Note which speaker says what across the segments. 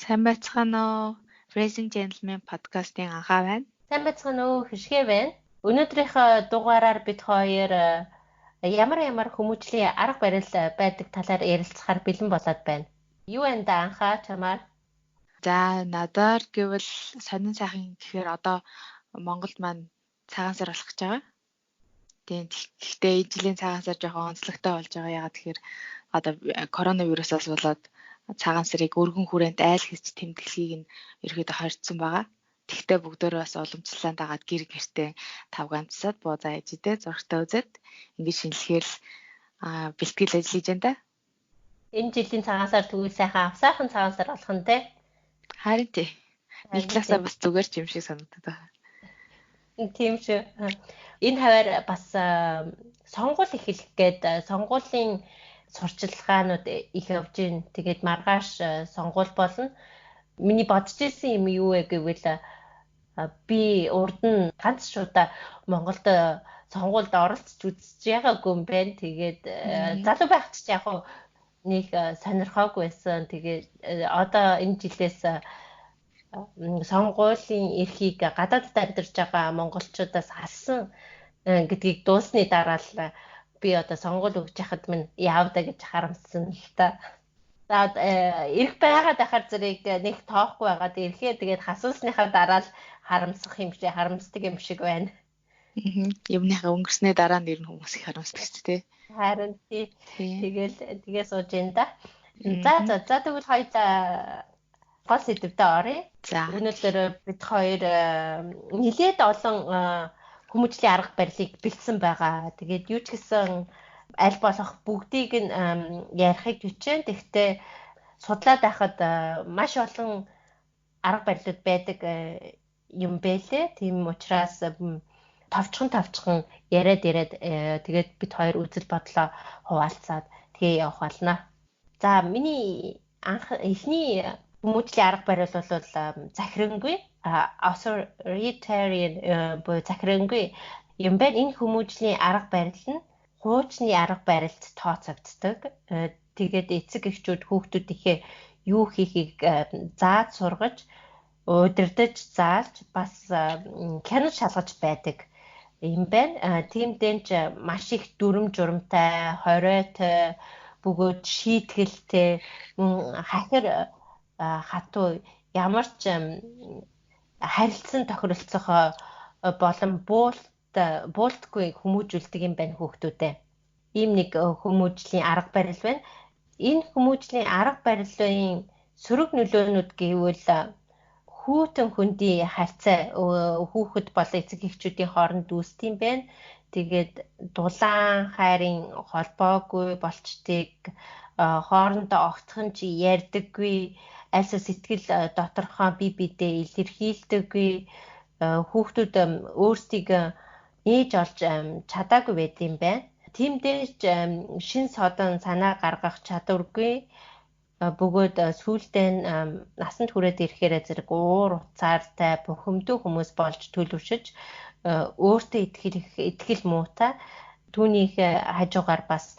Speaker 1: Сайн байцгаана уу? Raising Gentleman подкастын анхаа байна.
Speaker 2: Сайн байцгаана уу? Хишгээ байна. Өнөөдрийнх дугаараар бид хоёр ямар хүмүүжлийн арга барил байдаг талаар ярилцахаар бэлэн болоод байна. Юу энэ да анхаа чамаар?
Speaker 1: За надаар гэвэл сонин сайхан гэхээр одоо Монголд маань цагаан сар болох гэж байгаа. Тийм гэхдээ энэ жилийн цагаан сар жоохон онцлогтой болж байгаа. Ягаад тэгэхээр одоо коронавирусаас болоод цагаан сарыг өргөн хүрээнд айл хийж тэмдэглэхийг нь ерөөдөө хоригдсон байгаа. Тэгвэл бүгдөө бас уламжлалаа дагаад гэр гэртээ тавгаанцсаад буузаа ээжидээ зургтаа үзээд ингэж шинэлхээр бэлтгэл ажиллаж байна да.
Speaker 2: Энэ жилийн цагаан сар тэгвэл сайхан авсаахан цагаан сар болох нь те.
Speaker 1: Харин тий. Нэг талаасаа бас зүгээр ч юм шиг санагдаад байна.
Speaker 2: Тийм шүү. Энэ хавар бас сонгуул эхлэх гээд сонгуулийн сурчлагаанууд их явж байна. Тэгээд маргааш сонгуул болно. Миний бодож ирсэн юм юу вэ гэвэл би урд нь ганц шуудаа Монголд сонгуульд оролцож үзэж байгаагүй юм байна. Тэгээд залуу байх ч яг нэг сонирхоогүй байсан. Тэгээд одоо энэ жилээс сонгуулийн эрхийг гадаадд амьдарч байгаа монголчуудаас алсан гэдгийг дууссаны дараа л би одоо сонгуул өгч яхад минь яавда гэж харамссан л та. За эрх байгаад ахаар зэрэг нэг тоохгүй байгаад ирэхээ тэгээд хасуусныхаа дараа л харамсдаг юм шиг байна.
Speaker 1: Юмныхаа өнгөрснээ дараа нь ер нь хүмүүс их харамсдаг ч тий.
Speaker 2: Харин тий. Тэгээ сууж энэ да. За тэгвэл хоёулаа гол сэдвээр оръё.
Speaker 1: За
Speaker 2: өнөөдөр бид хоёр нэлээд олон хүмүүжлийн арга барилыг бэлдсэн байгаа. Тэгээд юу ч гэсэн аль болох бүгдийг нь ярихыг хичээн. Тэгтээ судлаад байхад маш олон арга барилууд байдаг юм бэлээ. Тийм учраас товчхон яриад тэгээд бид хоёр үзэл бодлоо хуваалцаад тэгээ явах болно. За миний эхний хүмүүжлийн арга барил бол захирангуй authoritarian буюу захирангуй юм байна. Энэ хүмүүжлийн арга барил нь хуучны арга барилд тооцогддог. Тэгээд эцэг эхчүүд хүүхдүүдийнхээ юу хийхийг зааж сургаж, удирдах заалж, бас хянаж шалгаж байдаг юм байна. Тиймдээ маш их дүрм журамтай, хориотой, бөгөөд шийтгэлтэй, хахир хатуу ямар ч харилцан тохиролцох болон буултгүй хүмүүжүүлдэг юм байна хүүхдүүдээ. Ийм нэг хүмүүжлийн арга барил байна. Энэ хүмүүжлийн арга барилын сөрөг нөлөөнүүд гэвэл хүүтэн хөндий харьцаа хүүхэд болон эцэг эхчүүдийн хооронд үүсдэг юм байна. Тэгээд дулаан хайрын холбоогүй болчдгийг хоорондоо огцхон чи ярьдаггүй, альсаа сэтгэл доторхоо бие биедээ илэрхийлдэггүй, хүүхдүүд өөрсдийгөө нээж олж чадаагүй байд юм байна. Тиймдээ шин содон санаа гаргах чадваргүй, бөгөөд сүүлдээ насанд хүрээд ирэхээр зэрэг уур уцаартай бухимдуу хүмүүс болж төлөвшөж өөртөө итгэл муутай, түүнийх хажуугаар бас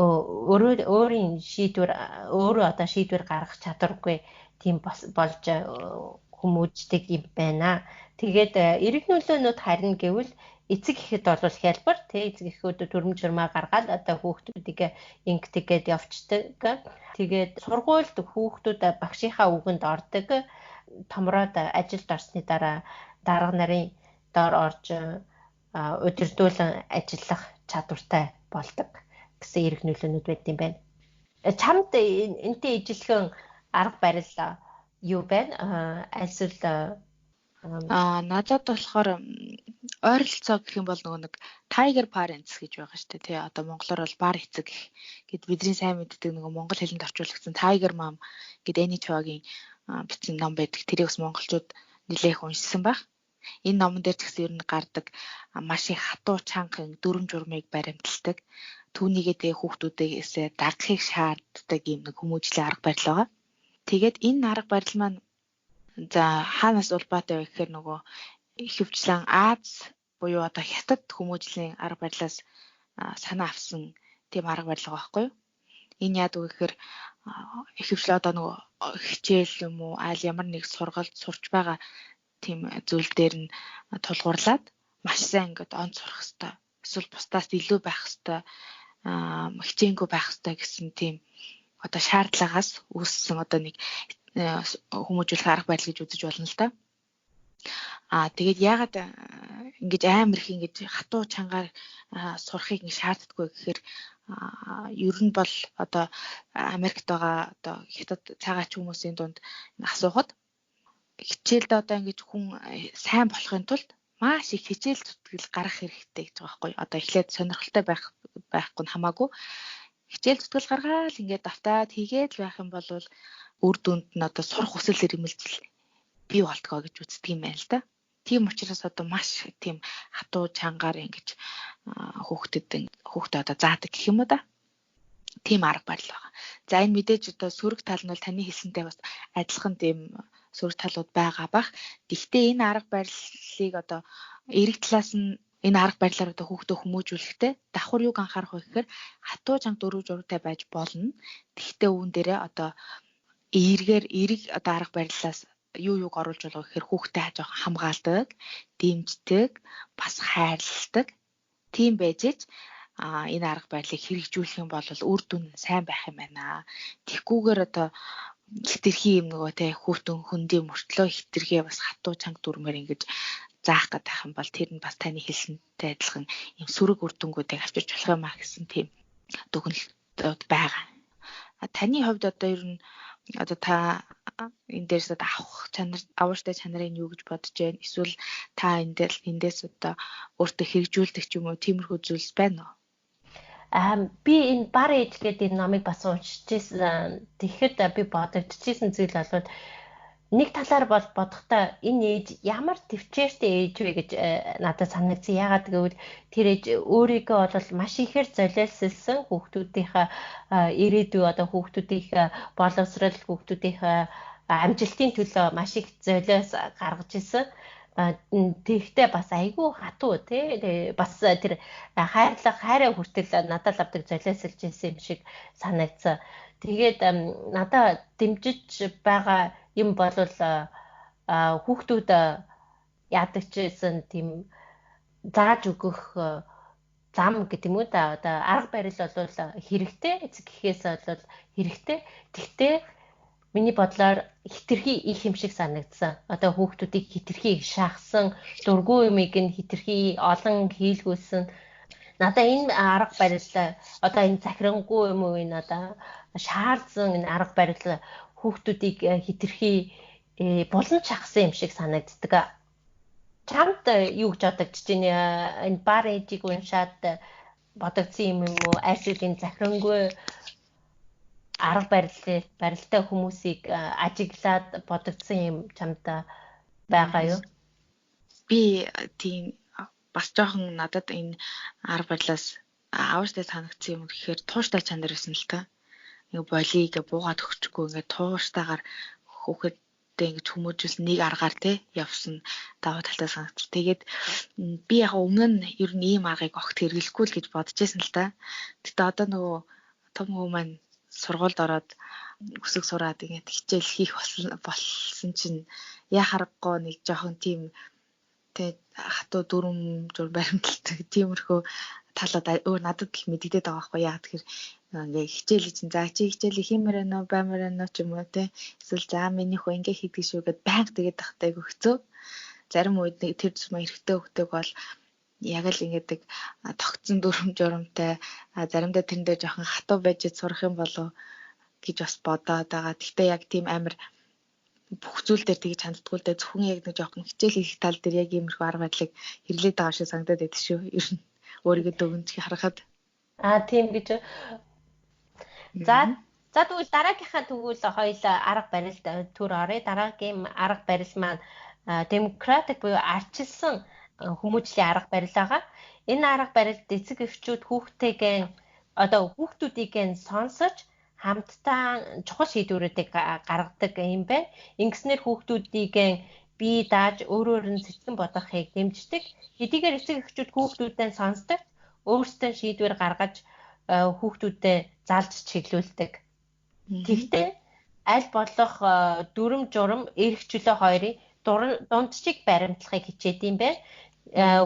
Speaker 2: өөрийн шийдвэр гаргах чадваргүй тийм болж хүмүүждэг юм байна. Тэгээд эрэг нөлөөнүүд харин гэвэл эцэг эхэд бол хялбар эцэг эхүүд төрөм журмаа гаргаад одоо хүүхдүүдийг ингэдэгээд явцдаг. Тэгээд сургуульд хүүхдүүд багшийнхаа үгэнд ордог. Томроод ажилд орсны дараа дарга нарын доор орж удирдуулан ажиллах чадвартай болдог гэсэн эрэг нөлөөнүүд байт юм байна. Чамд энтэй ижилхэн арга барил юу байна? Альсвал
Speaker 1: надад болохоор ойролцоо гэх юм бол нэг tiger parents гэж байгаа шүү дээ тий. Одоо монголоор бол бар эцэг гэд бидний сайн мэддэг нэг монгол хэлэнд орчуулагдсан tiger mom гэд Эний Чувагийн бичсэн ном байдаг. Тэрийг бас монголчууд нэлээх уншсан баг. Энэ номон дээр ч гэсэн ер нь гардаг маш их хатуу чанга дүрм журмыг баримталдаг. Түүнийгээ тэгээ хүүхдүүдээсээ дагахыг шаарддаг юм нэг хүмүүжлийн арга барил байгаа. Тэгээд энэ арга барил маань за хаанаас улбаатай вэ гэхээр нөгөө ихэвчлэн Аз буюу одоо хятад хүмүүжлийн арга барилаас санаа авсан тийм арга барил байгаа байхгүй юу? Энэ яадаг вэ гэхээр ихэвчлэн одоо нөгөө хичээл юм уу аль ямар нэг сургалт сурч байгаа тийм зүйл дээр нь тулгуурлаад маш сайн ингээд онц сурах хэрэгтэй. Эсвэл бусдаас илүү байх хэрэгтэй, хичээнгүй байх хэрэгтэй гэсэн тийм одоо шаардлагаас үүссэн одоо нэг хүмүүжүүлэх арга барил гэж үзэж болно л да. Тэгээд яагаад ингэж амар их ингэж хатуу чангаар сурахыг ингэ шаарддаггүй гэхээр ер нь бол одоо Америкт байгаа одоо хятад цагаач хүмүүсийн дунд асуухад хичээлдээ одоо ингэж хүн сайн болохын тулд маш их хичээл зүтгэл гаргах хэрэгтэй гэж байгаа байхгүй. Одоо эхлээд сонирхолтой байхгүй нь хамаагүй хичээл зүтгэл гаргаад ингээд давтаад хийгээд байх юм бол үр дүнд нь одоо сурах хүсэл эрмэлзэл бий болтгоо гэж үздэг юм байна л да. Тийм учраас одоо маш тийм хатуу чангаар ингэж хүүхдэд одоо заадаг гэх юм уу да. Тийм арга барил байгаа. За энэ мэдээж одоо сөрөг тал нь бол таны хэлсэнтэй бас адилхан тийм сөрөг талууд байгаа бах. Гэхдээ энэ арга барилыг одоо эрэг талаас нь энэ арга барилаар одоо хүүхдөө хүмүүжүүлэхдээ давхар юг анхаарах вэ гэхээр хатуу чанга дөрөв журагтай байж болно. Гэхдээ үүн дээрээ одоо эрэг одоо арга барилаас юуг оруулж байгаа гэхээр хүүхдээ жоохон хамгаалдаг, дэмждэг, бас хайрладаг. Тийм байж энэ арга барилыг хэрэгжүүлэх юм бол үр дүн сайн байх юм байна. Тэгхгүйгээр одоо хитрхи юм нөгөө те хүүтэн хөндийн мөртлөө хитрхээ бас хатуу чанга дүрмээр ингэж заах гэдэг юм бол тэр нь бас таны хэлсэнтэй адилхан юм сөрөг үр дүнгуудыг авчирч болох юм а гэсэн тийм дүгнэлт байгаа. Таны хувьд одоо ер нь одоо та энэ дээрс одоо авууштай чанарын юу гэж бодож байна? Эсвэл та эндээс одоо өөртөө хэрэгжүүлдэг ч юм уу тиймэрхүү зүйлс байна уу?
Speaker 2: Би энэ бар ээж гэдэг энэ номыг бас уншижсэн. Тэгэхэд би бодогдчихсэн зүйл болоод нэг талаар бол бодохдоо энэ ээж ямар төвчээртэй ээж вэ гэж надад санагдсан. Яагаад гэвэл тэр ээж өөрийгөө бол маш ихээр золиослсон хүүхдүүдийнхээ ирээдүй одоо хүүхдүүдийнхээ боловсрол хүүхдүүдийнхээ амжилтын төлөө маш их золиос гаргаж исэн. Тэгэхдээ бас айгүй хатуу тий бас тэр хайраа хүртэл надад авдаг золиослж ирсэн юм шиг санагдсан. Тэгээд надад дэмжиж байгаа юм бол хүүхдүүд ядагчсэн тийм зааж өгөх зам гэдэг юм уу да одоо арга барил бол хэрэгтэй эцэг гэхээс бол хэрэгтэй. Тэгтээ миний бодлоор хитрхи их юм шиг санагдсан. Одоо хүүхдүүдийг хитрхи их шахсан, дургүй юмыг нь хитрхи олон хийлгүүлсэн. Надаа энэ арга барил одоо энэ захирангуй юм уу энэ одоо шаардсан энэ арга барил хүүхдүүдийг хитрхи болон чахсан юм шиг санагддаг. Чамд юу гэж бодогдож байна? Энэ бар ээжийг уншаад бодогдсон юм уу? Айсуудын захирангуй арга барилтай хүмүүсийг ажиглаад бодогдсон юм чамд байгаа юу?
Speaker 1: Би тийм бас жоохон надад энэ арга барилаас авааштай санагдсан юм гэхээр тууштай чанар байсан л та. Нэг болийг буугаад өгчихгүй ингээд тууштайгаар хүүхэдтэй ингэж хүмүүжүүлсэн нэг аргаар те явсан даваа талтай санагдчих. Тэгээд би яг өмнө нь ер нь ийм аргыг огт хэрэглэхгүй л гэж бодож байсан л та. Гэтэ одоо нөгөө том хүү маань сургуульд ороод өсөг сураад ингээд хичээл хийх болсон чинь яа харахгүй нэг жоохон тийм тэг хатуу дүрм жур баримталдаг тиймэрхүү талууд өөр надад л мэддэгдээд байгаа байхгүй яа тэгэхээр ингээ хичээл чинь за чи хичээл хиймээр байна уу баймаар байна уу ч юм уу те эсвэл за минийх уу ингээ хийдэг шүү гэд байнга тэгээд тахтай өгцөө зарим үед тэр зам эргэтэй хөвтөг бол яг л ингэдэг тогтсон дүрм журамтай заримдаа тэрэндээ жоохон хатуу байж сурах юм болов гэж бас бодоод байгаа. Гэхдээ яг тийм амар бүх зүйл дээр тэгж ханддаггүй л дээ зөвхөн яг нэг жоохон хичээл хийх тал дээр яг иймэрхүү арга барилыг хэрэглээд байгаа шиг санагдаад байдаг шүү. Ер нь өөрийгөө дүгнж харахад
Speaker 2: тийм гэж. За тэгвэл дараагийнхаа тэгвэл хоёул арга барилд төр оръё. Дараагийн арга барил маань демократик буюу арчилсан хүмүүжлийн арга барил байгаа. Энэ арга барилд эцэг эхчүүд хүүхдүүдийг сонсож хамтдаа чухал шийдвэрүүдийг гаргадаг юм байна. Ингэснээр хүүхдүүдийг бие дааж өөрөөр нь сэтгэн бодохыг дэмждэг. Хэдийгээр эцэг эхчүүд хүүхдүүдээ сонсдог, өөрсдөө шийдвэр гаргаж хүүхдүүдэд залж чиглүүлдэг. Тэгтээ аль болох дүрм журм эрх чөлөө хоёрын дундчиг баримтлахыг хичээд юм байна.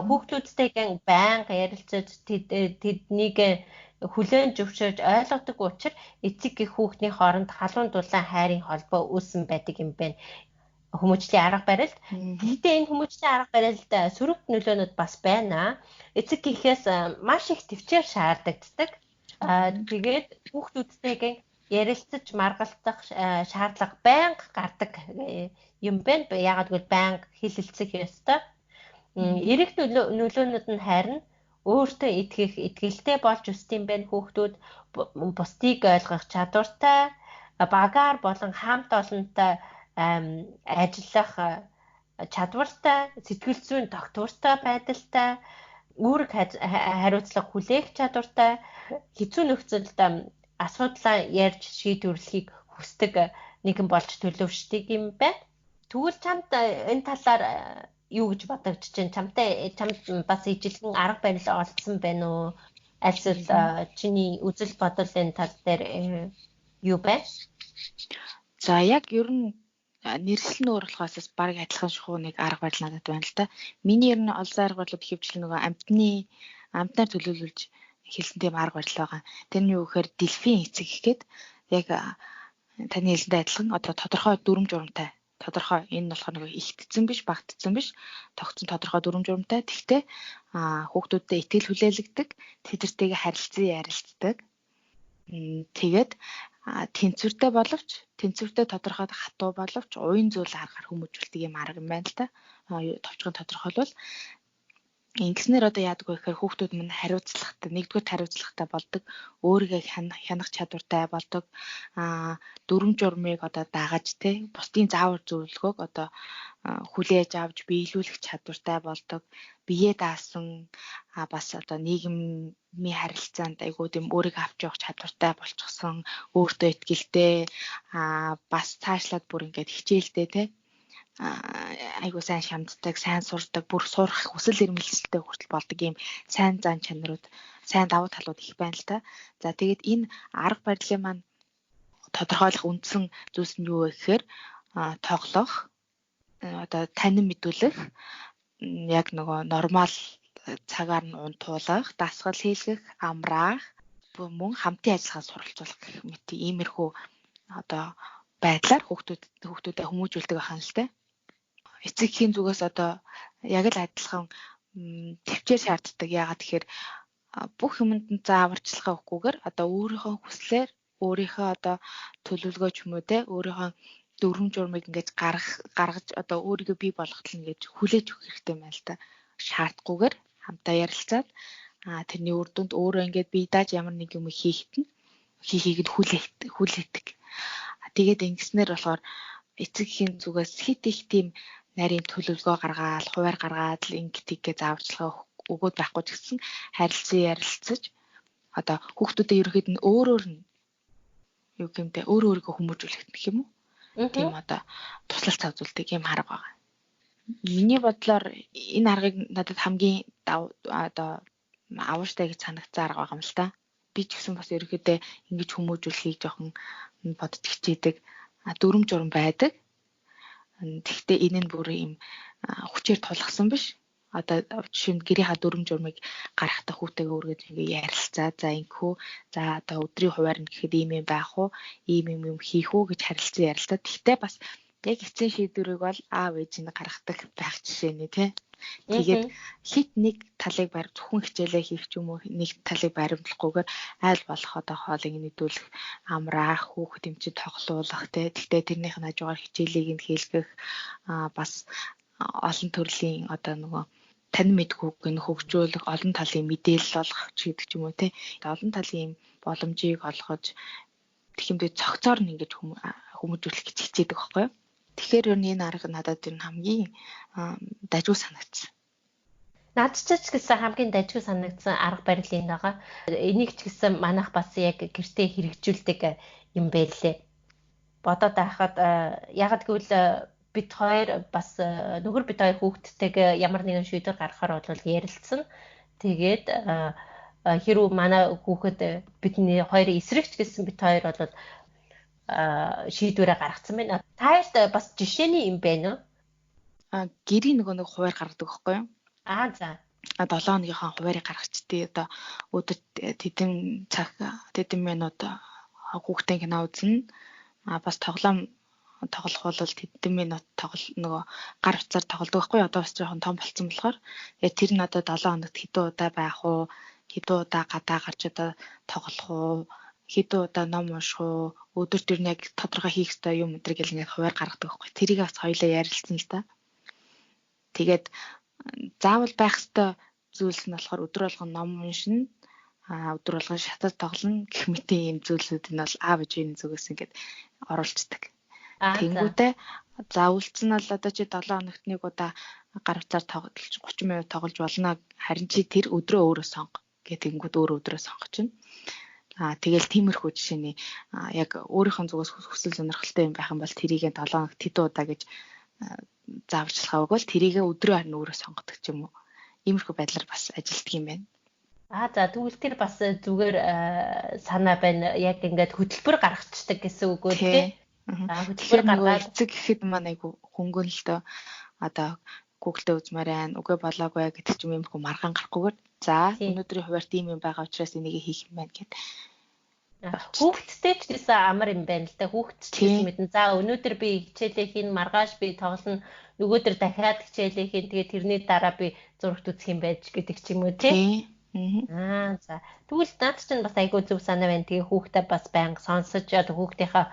Speaker 2: Хүүхдүүдтэйгээ байнга ярилцаж тэднийг хүлээн зөвшөөрж ойлгодог учраас эцэг гэх хүүхдийн хооронд халуун дулаан хайрын холбоо үүссэн байдаг юм байна. Хүмүүжлийн арга барилд. Гэхдээ энэ хүмүүжлийн арга барилд сөрөг нөлөөнүүд бас байна. Эцэг гэхээс маш их төвчээр шаарддаг. Тэгээд хүүхдүүдтэйгээ ярилцаж маргалдах шаардлага байнга гардаг юм байна. Яагаад гэвэл байнга хэлэлцэх ёстой. Эрэг нөлөөнүүд нь харин өөртөө итгэх итгэлтэй болж өссөн байна. Хүүхдүүд бусдыг ойлгох чадвартай, багаар болон хамт олонтой ажиллах чадвартай, сэтгэл зүйн тогтвортой байдалтай, үүрэг хариуцлага хүлээх чадвартай, хэцүү нөхцөлд асуудлаа ярьж шийдвэрлэхийг хүсдэг нэгэн болж төлөвшдөг юм байна. Тэгвэл чамд энэ талаар юу гэж бодогдож байна? Чамд бас ижилхэн арга барил олдсон байна уу? Альсэл чиний үзэл бодол энэ тал дээр юу байна?
Speaker 1: За яг ер нь нэрсэл нь өөр болохоос баг адилхан шахуу нэг арга барил надад байна л да. Миний ер нь олон арга барилууд хэвчлэн нөгөө амьтнаар төлөвлөж хэлсэн тийм арга барил байгаа. Тэр нь юу гэхээр дельфин эцэг гэхэд яг таны хэлсэнтэй адилхан одоо тодорхой дүрм журамтай. Тодорхой энэ нь болохоор нөгөө ихтцэн биш, багтцэн биш, тогтсон тодорхой дүрм журамтай. Тэгтээ хүүхдүүдтэй итгэл хүлээлгдэг, тэдэртэйгээ харилцан ярилцдаг. Тэгээд тэнцвэртэй боловч тэнцвэртэй тодорхойд хатуу боловч уян зүйл аргаар хүмүүжүүлдэг юм арга юм байна л да. Товчхон тодорхойлвол ингэснээр одоо яадаг вэ гэхээр хүүхдүүд минь хариуцлагатай нэгдүгээр хариуцлагатай болдог, өөрийгөө хянах чадвартай болдог, дүрм журмыг одоо дагаж бусдын заавар зөвлөгөөг одоо хүлээж авч биелүүлэх чадвартай болдог, биеэ даасан бас одоо нийгмийн харилцаанд айгуу тийм өөрийгөө авч явах чадвартай болчихсон, өөртөө итгэлтэй бас цаашлаад бүр ингээд хичээлтэй айгуу сайн шамддаг, сайн сурдаг, бүр сурах хүсэл эрмэлзэлтэй хүртэл болдог юм сайн зан чанарууд, сайн давуу талууд их байна л та. За тэгээд энэ арга барилын маань тодорхойлох үндсэн зүйлс нь юу вэ гэхээр тоглох, одоо танин мэдүүлэх, яг нөгөө нормал цагаар нь унтуулах, дасгал хийлгэх, амраах, мөн хамтын ажиллагаа суралцуулах гэх мэт иймэрхүү одоо байдлаар хүүхдүүдэд хүмүүжүүлдэг ахын л те. Эцэгхийн зүгээс одоо яг л адилхан төвчээр шаарддаг. Яагаад тэгэхээр бүх юмд нь зааварчилгаа өгөхгүйгээр одоо өөрийнхөө хүслээр өөрийнхөө одоо төлөвлөгөө ч юм уу те өөрийнхөө дүрм журмыг ингэж гаргаж одоо өөрийгөө бий болгохтол ингэж хүлээж өгөх хэрэгтэй юм байна л та. Шаардахгүйгээр хамтаа ярилцаад тэрний үр дүнд өөрөө ингэж бие дааж ямар нэг юм хийхийг хүлээдэг. Тэгээд ингэснээр болохоор эцэгхийн зүгээс хит их тийм нарийн төлөвлөгөө гаргаад, хуваар гаргаад л ингэтийгээ зааварчилгаа өгөөд байхгүй ч гэсэн харилцан ярилцаж одоо хүүхдүүдэд ерөөд нь өөрөөр нь юу гэмтэй өөрийгөө хүмүүжүүлэх гэх юм уу? Тийм одоо туслалцаа үзүүлдэг юм арга байгаа. Миний бодлоор энэ аргыг надад хамгийн одоо авууштай гэж санагцсан арга байгаа юм л та. Би ч гэсэн бас ерөөдөө ингэж хүмүүжүүлэхийг жоохон бодож хичээдэг. Дүрм журм байдаг. Тэгвэл энэ нь бүр юм хүчээр тулгсан биш. Одоо жишээ нь гэрийнхаа дүрм журмыг гаргахтаа хүүтэйгээ өргөж ингээ ярилцаа. За ингэхүү. За одоо өдрийн хуваар нь гэхэд ийм юм байх уу? Ийм юм хийх үү гэж харилцан ярилцаа. Тэгвэл бас яг эцсийн шийдвэрийг бол аав ээж нь гаргадаг байх жишээний тий. Тэгээд хит нэг талыг зөвхөн хичээлээ хийх ч юм уу нэг талыг баримтлахгүйгээр айл болох одоо хоолыг нэдүүлэх, амраах, хүүхэд эмчид тоглуулах тий. Тэгтээ тэрнийх нь хажуугаар хичээлийг нь хийлгэх бас олон төрлийн одоо нөгөө тань мэдгүйг нь хөгжүүлэх, олон талын мэдээлэл олгох ч гэдэг ч юм уу тий. Олон талын боломжийг олгож тэгэмдээ цогцоор нь ингэж хүмүүжүүлэх гэж хичээдэг байхгүй юу? Тэгэхээр энэ арга надад энэ хамгийн дажгүй санагдсан.
Speaker 2: Наад ч гэсэн хамгийн дажгүй санагдсан арга барил энэ байгаа. Энийг ч гэсэн манайх бас яг гэртээ хэрэгжүүлдэг юм байлээ. Бодоод байхад яг гэвэл бид хоёр бас нөхөр бид хоёр хүүхдтэйг ямар нэгэн шийдвэр гаргахаар бол ярилцсан. Тэгээд хэрвээ манай хүүхэд бидний хоёрын эсрэгч гэсэн бид хоёр бол шийдвэрээ гаргацсан байна. Таард бас жишээний юм байна уу?
Speaker 1: Гэрийн нэг хуваар гаргадаг байхгүй юу?
Speaker 2: За.
Speaker 1: 7 хоногийнхаа хуваарийг гаргачдээ одоо өдөрт тэдэн минут хүүхдийн кино үзнэ. Бас тоглох бол тэдэн минут нөгөө гар утсаар тоглодог байхгүй юу? Одоо бас жоохон том болсон болохоор тэр нь одоо 7 хоногт хэдэн удаа байх уу? Хэдэн удаа гадаа гарч одоо тоглох уу? Хэдэн удаа ном унших уу? Өдөр төр нь яг тодорхой хийх ёстой юм өдрийг л ингээд хуваар гаргадаг байхгүй. Тэрийг бас хоёулаа ярилцсан л да. Тэгээд заавал байх ёстой зүйлс нь болохоор өдөр болгон ном уншина. Өдөр болгон шатаж тоглоно гэх мэт ийм зүйлсүүд нь бол аав ээжийн зүгээс ингээд оруулцдаг. Тэнгүүтээ за үлдсэн нь л одоо чи 7 хоногт нэг удаа гар утсаар тоглож 30 минут тоглож болно. Харин чи тэр өдрөө өөрөө сонго гэдэг тэнгүүд өдрөө сонгочихно. Тэгэл тиймэрхүү жишээний яг өөрийнхөө зүгээс хүсэл сонирхолтой юм байх юм бол тэрийг 7 хоногт хэдэн удаа гэж зааварчилгаа өгвөл тэрийг өдрөө харин өөрөө сонгодог ч юм уу. Иймэрхүү байдлаар бас ажилтдаг юм байна.
Speaker 2: За тэгвэл тэр бас зүгээр санаа байна. Яг ингээд хөтөлбөр гаргацдаг гэсэн үг үү тий?
Speaker 1: Хөтөлбөр гаргаад эцэг гэхэд маань айгу хөнгөлөлтөө одоо Google-д үзмээр байна. Үгүй болоогүй гэдэг ч юм иймэрхүү маргаан гарахгүйгээр за өнөөдрийн хуваарт ийм юм байгаа учраас энийг хийх юм байна гэд.
Speaker 2: Хүүхдтэй ч гэсэн амар юм байна л да. Хүүхдтэй ч мэдэн. За өнөөдөр би хичээлээ хийн, маргааш би тоглоно. Нөгөөдөр дахиад хичээлээ хийн. Тэгээд тэрний дараа би зурагт үзэх юм байж гэдэг ч юм уу тий? За. Тэгвэл наад чинь бас айгүй зөв санаа байна. Тэгээ хүүхдээ бас байнга сонсож хүүхдийнхаа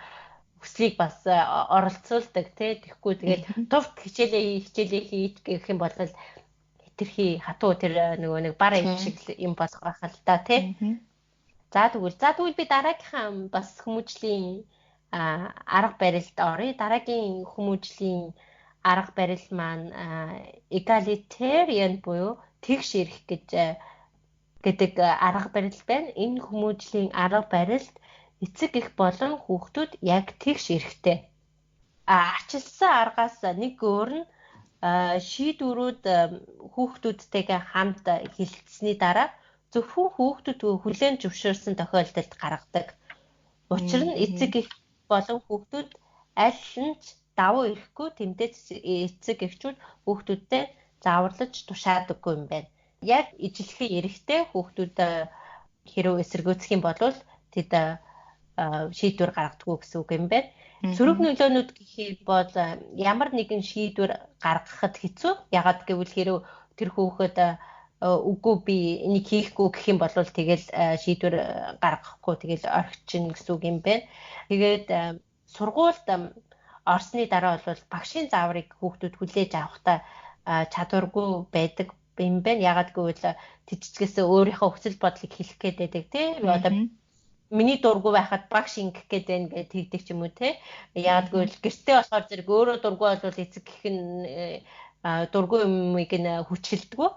Speaker 2: хүслийг бас оролцуулдаг тий. Тэгэхгүй тэгээд товт хичээлээ хийх гэх юм бол хэтэрхий хатуу тэр нөгөө нэг бар ив шиг юм болох байх л да тий. За тэгвэл би дараагийнхаа бас хүмүүжлийн арга барилд оръё. Дараагийн хүмүүжлийн арга барил маань egalitarian буюу тэгш ирэх гэдэг арга барил байна. Энэ хүмүүжлийн арга барилд эцэг эх болон хүүхдүүд яг тэгш ирэхтэй. Ачилсан аргаас нэг өөр нь шийдвэрүүд хүүхдүүдтэйгээ хамт хилцсэний дараа зөвхөн хүүхдүүд хүлээн зөвшөөрсөн тохиолдолд гаргадаг. Учир нь эцэг эх болон хүүхдүүд аль нь ч давуу ирэхгүй тэмдээч эцэг эхчүүд хүүхдүүдтэй зааварлаж тушаадаггүй юм байна. Яг ижилхэн эрэхтэй хүүхдүүд хэрэг эсэргүүцэх юм бол тэд шийдвэр гаргадаггүй гэсэн үг юм байна. Сөрөг нөлөөнүүд гэхий бол ямар нэгэн шийдвэр гаргахад хэцүү. Ягаад гэвэл хэрэг тэр хүүхэд үгүй би энийг хийхгүй гэх юм бол тэгэл шийдвэр гаргахгүй тэгэл орхичин гэсэн үг юм байна. Тэгээд сургуульд орсны дараа бол багшийн зааврыг хүүхдүүд хүлээж авахдаа чадваргүй байдаг юм байна. Ягаад гэвэл тэжчгээс өөрийнхөө хүсэл бодлыг хэлэх гээд байдаг тийм. Одоо миний дургүй байхад багш ингэх гээд байна гэж тэгдэг ч юм уу те. Ягаад гэвэл гэртээ болохоор зэрэг өөрөө дургүй бол эцэг гэх нь дургүй юмыг нь хүчилдэггүй.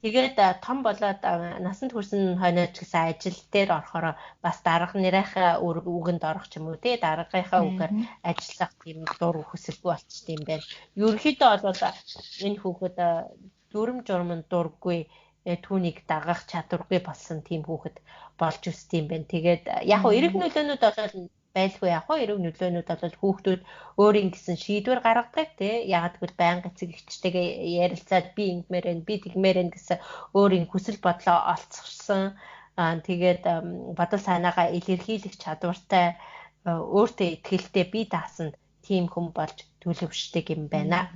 Speaker 2: Тэгээд том болоод насанд хүрсэн хойноч гэсэн ажил дээр орохоор бас дарга нэрийнхээ үгэнд орох ч юм уу те. Даргынхаа үгээр ажиллах тийм дур хүсэлгүй болчтой юм байна. Ерөнхийдөө бол энэ хүүхэд дүрм журмын дургүй түүнийг дагах чадваргүй болсон тийм хүүхэд болж өсдөг юм байна. Тэгээд яг хөө эрэг нөлөөнүүд бол байлгүй яг хөө эрэг нөлөөнүүд бол хүүхдүүд өөрийн гэсэн шийдвэр гаргадаг тий. Яг тэгвэл байнга эцэг эхчтэйгээ ярилцаад би ингэмээр байна, би тэгмээр байна гэсэн өөрийн хүсэл бодлоо олцсон. Тэгээд бодол санаагаа илэрхийлэх чадвартай өөртөө итгэлтэй бие даасан тийм хүн болж төлөвшдөг юм байна.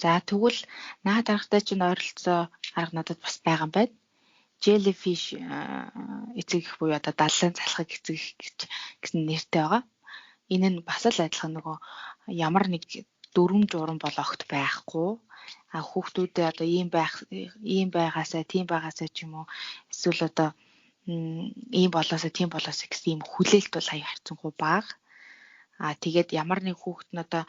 Speaker 1: За тэгвэл наад аргатай чинь ойролцоо арга надад бас байгаа юм байна. Jellyfish эцэг их буюу одоо далайн залхаг эцэг гэсэн нэртэй байгаа. Энэ нь бас л адилхан нөгөө ямар нэг дүрм журам бол огт байхгүй. Хүүхдүүдээ одоо ийм байгаасаа тийм байгаасаа ч юм уу эсвэл одоо ийм болоосаа тийм болоосаа гэсэн ийм хүлээлт бол аяа харцангуй бага. Тэгээд ямар нэг хүүхэд нь одоо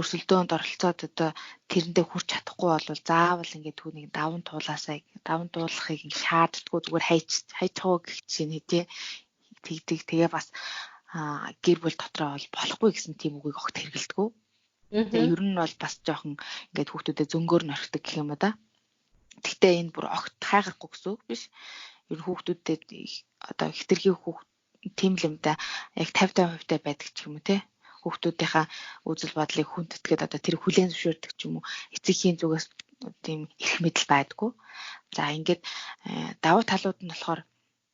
Speaker 1: өрсөлдөөнд оролцоод одоо тэрэндээ хүрч чадахгүй бол заавал ингээд түүнийг даван туулахыг шаарддаггүй зүгээр хайчихоо гэх чинь тий тэгдэг тэгээ бас гэр бүл дотроо бол болохгүй гэсэн тийм үгийг огт хэрэгэлдэггүй. Тэгээ ер нь бол бас жоохон ингээд хүүхдүүдэд зөнгөөр нь орхидог гэх юм да. Гэхдээ энэ бүр огт хайгахгүй гэсэн үг биш. Ер нь хүүхдүүдэд одоо хэтэрхий хүүхд тийм л юм да. Яг 50% байдаг ч юм уу те. Хүүхдүүдийнхаа үзэл бодлыг хүндэтгээд одоо тэр хүлээн зөвшөөрдөг ч юм уу. Эцэгхийн зүгээс тийм эрх мэдэл байдгүй. За ингээд давуу талууд нь болохоор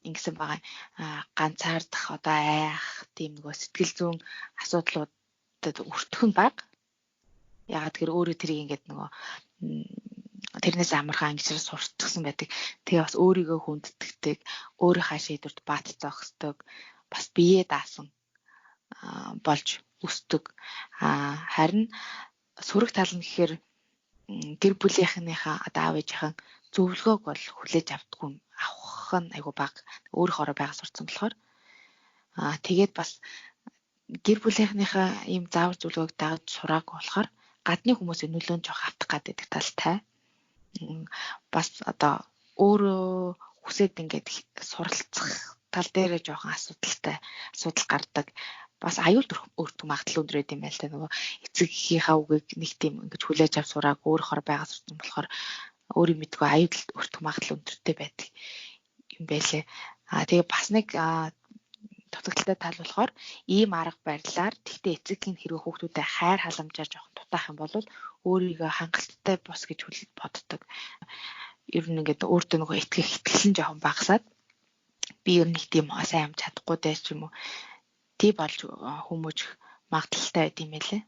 Speaker 1: ингэсэн байгаа. Ганцаардах одоо айх тийм нөгөө сэтгэл зүйн асуудлуудад өртгөн баг. Ягаад гэхээр өөрөө тэрийг ингээд нөгөө тэрнээс амархан ангижрал сурчсан байдаг. Тэгээ бас өөрийгөө хүндэтгдэг, өөрийнхөө шийдвэрт бат зогсдог, бас биеэ даасан болж өсдөг. Харин сөрөг тал нь гэхээр гэр бүлийнхнийхээ одоо аав ээжийнхэн зөвлөгөөг бол хүлээж авдаггүй, авах нь айгу бага. Өөрөөр байгаа сурцсан болохоор тэгээд бас гэр бүлийнхнийхээ ийм заавар зөвлөгөөг дагаж сураагүй болохоор гадны хүмүүсийн нөлөөнд жоох автах гэдэг талтай. Бас одоо өөрөө хүсээд ингээд суралцах тал дээрээ жоохон асуудал гардаг. Бас аюулт өртөх магадлал өндөр байд юм байл та нөгөө эцэгийнхээ үгийг нэг тийм ингэж хүлээж авч сурааг өөрөөр байгаа сурсан болохоор өөрийн мэдгүй аюулт өртөх магадлал өндөртэй байдаг юм байлээ. Тэгээ бас нэг дутагдaltaй тал болохоор ийм арга барилаар тэгтээ эцэгхийн хэрэг хүүхдүүдэд хайр халамжаар жоохон дутаах юм бол өөрийгөө хангалттай бос гэж боддог. Ер нь ингээд өөртөө нөгөө итгэл нь жоохон багасаад би ер нь нэг тийм сайн амж чадахгүй даа ч юм уу. Тий болж хүмүүжих магадлалтай байд юм байлээ.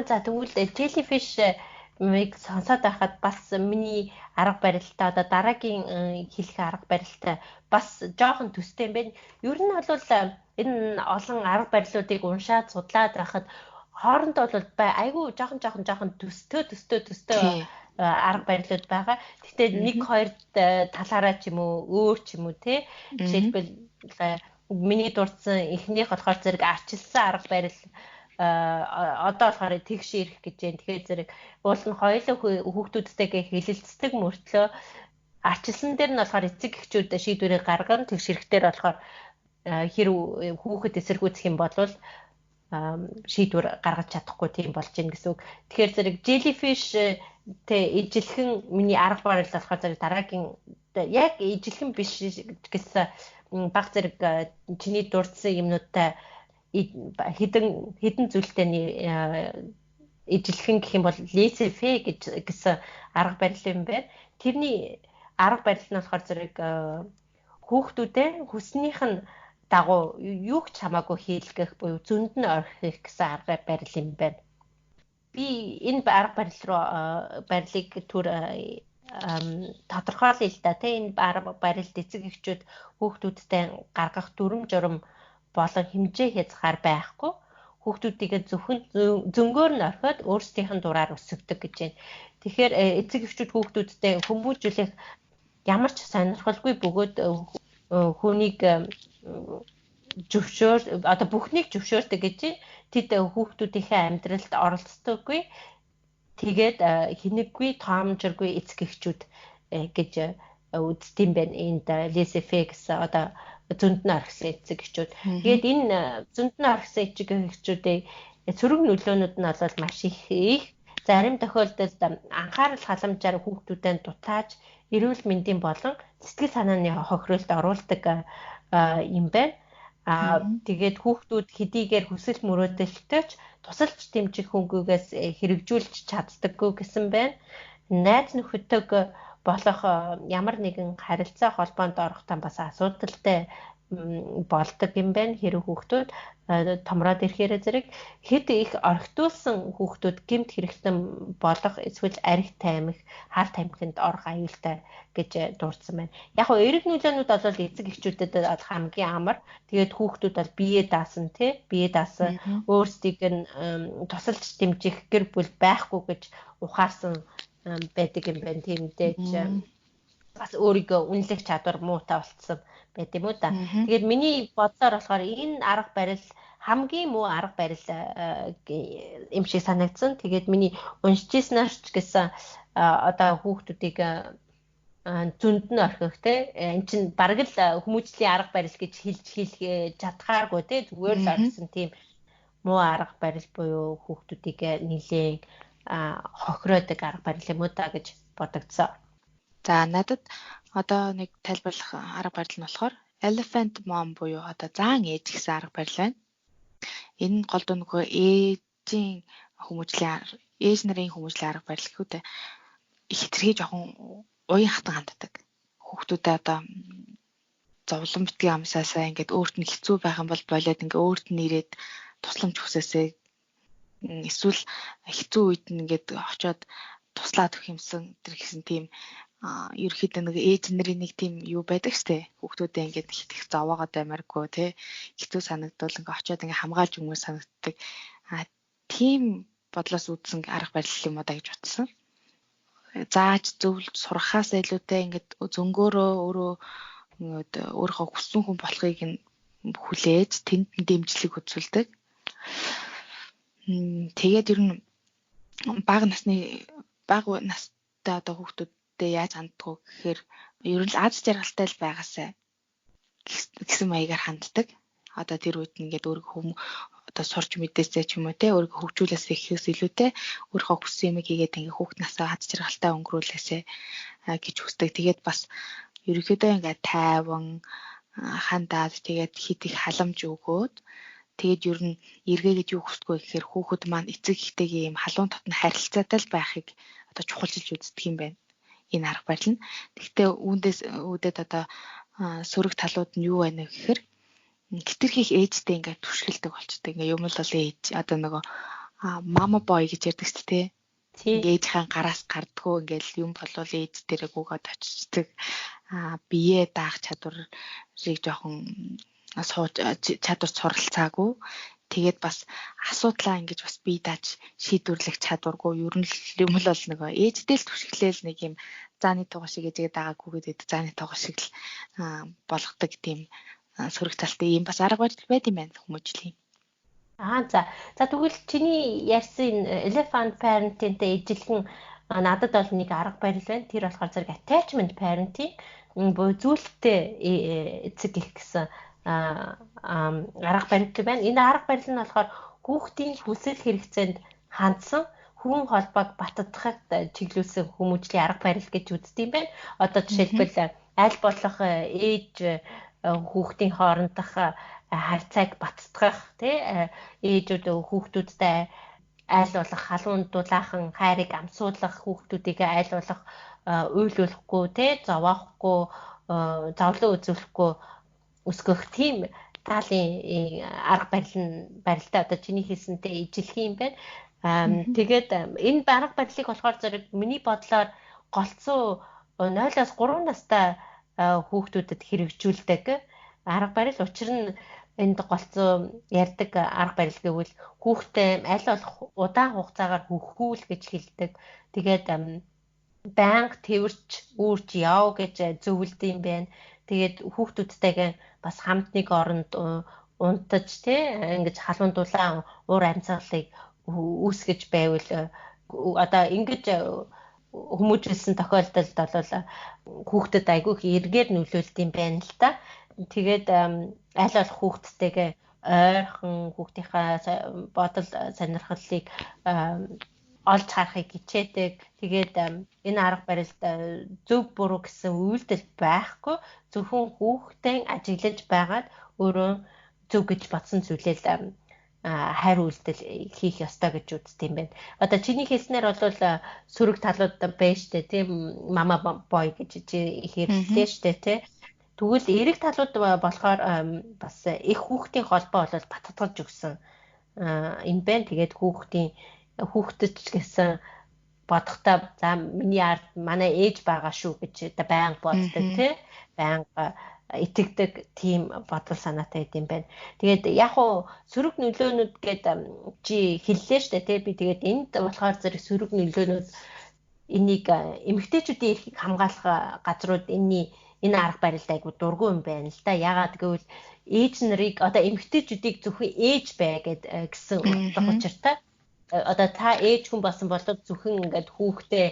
Speaker 2: За тэгвэл jellyfish миг сонсоод байхад бас миний арга барилтаа одоо дараагийн хэлэх арга барилтаа бас жоохон төстэй юм байна. Ер нь бол энэ олон арга барилуудыг уншаад судлаад байхад хоорондоо бол айгүй жоохон төстэй арга барилууд байгаа. Гэхдээ нэг хоёр талаараа ч юм уу өөр ч юм уу тий. Жишээлбэл миний дурдсан эхнийх болохоор зэрэг арчилсан арга барил одоо болохоор тэгш ирэх гэж байна. Тэгэхээр зэрэг уул нь хоёулаа хүүхдүүдтэйгээ хэлэлцдэг мөртлөө арчилсан дээр нь болохоор эцэг эхчүүд шийдвэрийг гаргана. Тэгш ирэхтэр болохоор хэрэг хүүхэд эсэргүүцэх юм бол шийдвэр гаргаж чадахгүй тийм болж байна гэсэн үг. Тэгэхээр зэрэг jellyfish ижилхэн миний арга барил болохоор зэрэг дараагийн яг ижилхэн биш гэсэн баг зэрэг чиний дурдсан юмнуудтай хідэн зүйлтэй ижилхэн гэх юм бол laissez-faire гэсэн арга барил юм байна. Тэрний арга барил нь болохоор зэрэг хүүхдүүдээ хүснийх нь дагуу юу ч хамаагүй хийлгэх буюу зөнд нь орхих гэсэн арга барил юм байна. Би энэ арга барилыг тодорхойлъё л да. Энэ арга барилд эцэг эхчүүд хүүхдүүдтэй гаргах дүрм журм болон хэмжээ хязгаар байхгүй. Хүүхдүүдийг зөвхөн зөнгөөр нь орхиод өөрсдийнх нь дураар өсгдөг гэж байна. Тэгэхээр эцэг эхчүүд хүүхдүүдтэй хүмүүжүүлэх ямар ч сонирхолгүй бөгөөд хүнийг одоо бүхнийг зөвшөөрдөг гэж тэд хүүхдүүдийнхээ амьдралд оролцдоггүй. Тэгээд хинэггүй тоомжиргүй эцэг эхчүүд гэж үздэгэн байна. Энд laissez-faire гэсэн одоо зөнд нь орхисон эцэг эхчүүд. Тэгээд энэ зөнд нь орхисон эцэг эхчүүдийн сөрөг нөлөөнүүд нь бол маш их. Зарим тохиолдолд анхаарал халамжаар хүүхдүүдэд дутааж эрүүл мэндийн болон сэтгэл санааны хохироолд оруулдаг юм байна. Тэгээд хүүхдүүд хэдийгээр хүсэл мөрөөдөлтөйч тусалж дэмжих хөнгөөс хэрэгжүүлж чаддаггүй гэсэн байна. Найз нөхөдтэйг болох ямар нэгэн харилцаа холбоонд орохдоо бас асуудалтай болдог юм байна. Хэрэг хүүхдүүд томроод ирэхээр зэрэг хэд их орхитуулсан хүүхдүүд гэмт хэрэгтэн болох эсвэл арх таймх, хар тамхинд орох аюултай гэж дурдсан байна. Яг нь эрэг нөлөөнүүд бол эцэг эхчүүдэд хамгийн амар. Тэгээд хүүхдүүд бол биеэ даасан өөрсдийг нь тусалж дэмжих гэр бүл байхгүй гэж ухаарсан байдаг юм байна. Тийм мэдээж бас өөрийгөө үнэлэх чадвар муутай болцсон байт юм уу да. Тэгээд миний бодлоор болохоор энэ арга барил хамгийн муу арга барил юм шиг санагдсан. Тэгээд миний уншиж ирснээр ч гэсэн одоо хүүхдүүдийг зөнд нь орхих те эн чин бараг л хүмүүжлийн арга барил гэж хэлж чадхааргүй те зүгээр л орхисон тийм муу арга барил буюу хүүхдүүдийг нэлээд хохироодог арга барил юм уу да гэж бодогдсон.
Speaker 1: За надад одоо нэг тайлбарлах арга барил нь болохоор elephant mom буюу одоо заан ээж гэсэн арга барил байна. Энэ гол дүн нөгөө ээж нарын хүмүүжлийн арга барил гэхүү дээ. Хэтэрхий жоохон уян хатан ханддаг. Хүүхдүүдээ одоо зовлон битгий амсаасаа ингээд өөрт нь хэцүү байх юм бол болоод ингээд өөрт нь ирээд тусламж хүсээсээ эсвэл хэцүү үед нь ингээд очиод туслаад өгөх юмсан тэр гэсэн тийм ерөөхдөө нэг ээж нарын нэг тийм юу байдаг штэ. Хүүхдүүдээ ингээд их зовоогоод баймааргүй тий хэцүү санагдвал ингээд очиод ингээд хамгаалж өгмөр санагддаг. Тийм бодлоос үүдсэн арга барил юм удаа гэж бодсон. Зааж зөвлөж сурахаас илүүтэй ингээд зөнгөөрөө өөрийнхөө хүссэн хүн болохыг нь хүлээж тэнд дэмжлэг үзүүлдэг. Тэгээд ер нь бага настай одоо хүүхдүүдтэй яаж ханддаг вэ гэхээр ер нь аз жаргалтай л байгаасай гэсэн маягаар ханддаг. Одоо тэр үед ингээд өөрийнхөө одоо сурч мэдээсэй ч юм уу те өөрийгөө хөгжүүлээс ихээс илүүтэй өөрийнхөө хүссэн юм хийгээд ингээд хүүхд насаа аз жаргалтай өнгөрүүлээсэй гэж хүсдэг. Тэгээд бас ерөөхдөө ингээд тайван хандаад тэгээд хит их халамж өгөөд тэгээд ер нь эргээгээд юу хүсдэг вэ гэхээр хүүхэд маань эцэг ихтэйгээ ийм халуун татна харилцаатай л байхыг одоо чухалчилж үздэг юм байна. Энэ арга барил нь. Гэхдээ үүдэд одоо сөрөг талууд нь юу байна вэ гэхээр хэтэрхийх ээжтэй ингээд түшгэлдэг болчтой. Ингээд юм л бол ээж одоо нөгөө мама бой гэж ярьдаг ч тий. Ээжийн гараас гардггүй ингээд юм болвол ээж дээрээ гүгээд очицдаг. Бие даах чадварыг жоохон чадвар суралцаагүй. Тэгээд бас асуудлаа ингэж бас бие дааж шийдвэрлэх чадваргүй. Ер нь юм л бол нөгөө ээжтэй л түшгэлээл нэг юм зааны туга шиг ээжээ даагаагүйгээд зааны туга шиг л болгодог тийм сөрөг талтай юм бас арга барил байт юм байна хүмүүжлийн.
Speaker 2: За тэгвэл чиний ярьсан elephant parenting-тэй ижилхэн надад бол нэг арга барил байна. Тэр болохоор зэрэг attachment parenting зүйлтэй эцэг гэх гэсэн арга барил байна. Энэ арга барил нь болохоор хүүхдийн хүсэл хэрэгцээнд хандсан хүн холбоог баттгахад чиглүүлсэн хүмүүжлийн арга барил гэж үздэг юм байна. Одоо жишээлбэл аль болох ээж хүүхдийн хоорондох харьцааг баттгах тий ээжүүд хүүхдүүдтэй айл болох халуун дулаахан хайрыг амсуулах хүүхдүүдийг айл болох уйлуулахгүй тий зовоохгүй зовлон үзүүлэхгүй өсгөх тийм талын арга барилтай одоо чиний хэлсэнтэй ижилхэн юм байна. Тэгээд энэ арга барилыг болохоор зэрэг миний бодлоор голцоо 0-3 настай хүүхдүүдэд хэрэгжүүлдэг арга барил. Учир нь энд голцоо ярьдаг арга барил гэвэл хүүхдээ аль болох удаан хугацаагаар хөхүүл гэж хэлдэг. Тэгээд банк тэрч үүрч яв гэж зөвлөд юм байна. Тэгээд хүүхдүүдтэйгээ бас хамт нэг оронд унтаж тий ингэж халуун дулаан уур амьсгалыг үүсгэж байвал одоо ингэж хүмүүжүүлсэн тохиолдолд бол хүүхдэд айгүй их эргээр нөлөөлд юм байна л да. Тэгээд аль болох хүүхдтэйгээ ойрхон хүүхдийнхаа бодол сонирхлыг олж харахыг хичээдэг. Тэгээд энэ арга барилд зөв буруу гэсэн үйлдэл байхгүй. Зөвхөн хүүхдийн ажиглаж байгаад өөрөө зөв гэж бодсон зүйлээ хайр үйлдэл хийх ёстой гэж үздэг юм байна. Одоо чиний хэлснээр бол сөрөг талууд байна штэ тийм мама бой гэж хэллээ штэ тий. Тэгвэл эрэг талууд болохоор бас их хүүхдийн холбоо бол баттгаж өгсөн юм байна. Тэгээд хүүхдэд гэсэн бодохдоо за миний ард манай ээж байгаа шүү гэж одоо байнга боддог тий. Байнга итгэдэг тийм бодол санаатай юм байна. Тэгээд яг уу сөрөг нөлөөнүүд гээд чи хэллээ штэ тий. Би тэгээд энд болохоор зэрэг сөрөг нөлөөнүүд энийг эмэгтэйчүүдийн эрхийг хамгаалах газрууд энэ арга барилд айгу дургүй юм байна л да. Ягаад гэвэл ээж нарыг одоо эмэгтэйчүүдийг зөвхөн ээж бай гэсэн утга учиртай. Одоо та ээж хүн болсон бол зөвхөн ингээд хүүхдээ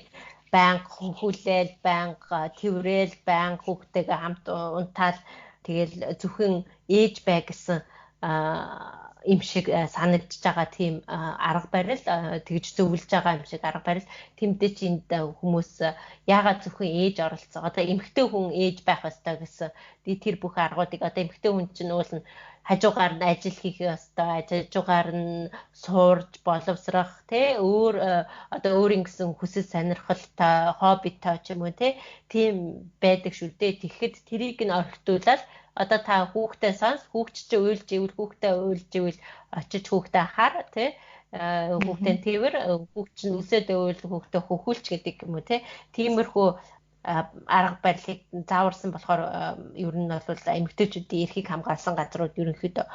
Speaker 2: банк хөхүүлээл, банк тэрэл, банк хүүхдтэйгээ хамт унтаал тэгэл зөвхөн ээж бай гэсэн юм шиг санагдж байгаа тийм арга барил тэгж зөвлөж байгаа юм шиг арга барил тэмдээ чи энд хүмүүс яагаад зөвхөн ээж оролцоо одоо эмэгтэй хүн ээж байх ёстой гэсэн тэр бүх аргуудыг одоо эмэгтэй хүн чинь уул нь хажуугаар нь ажил хийх ёстой хажуугаар нь суурж боловсрох тий өөр одоо өөрийн гэсэн хүсэл сонирхолтой хоббитой ч юм уу тийм байдаг шүү дээ тэгэхэд тэрийг нь орхитуулаад одоо та хүүхдээ сонс хүүхд чи уйлж ивэл хүүхдээ уйлж ивэл очиж хүүхдээ хар тий хүүхдээ тэрвэр хүүхд чинь үсээд ивэл хүүхдээ хөхүүлч гэдэг юм уу тиймэрхүү арга барилыг зааварсан болохоор ер нь бол эмэгтэйчүүдийн эрхийг хамгаалсан газрууд ерөнхийдөө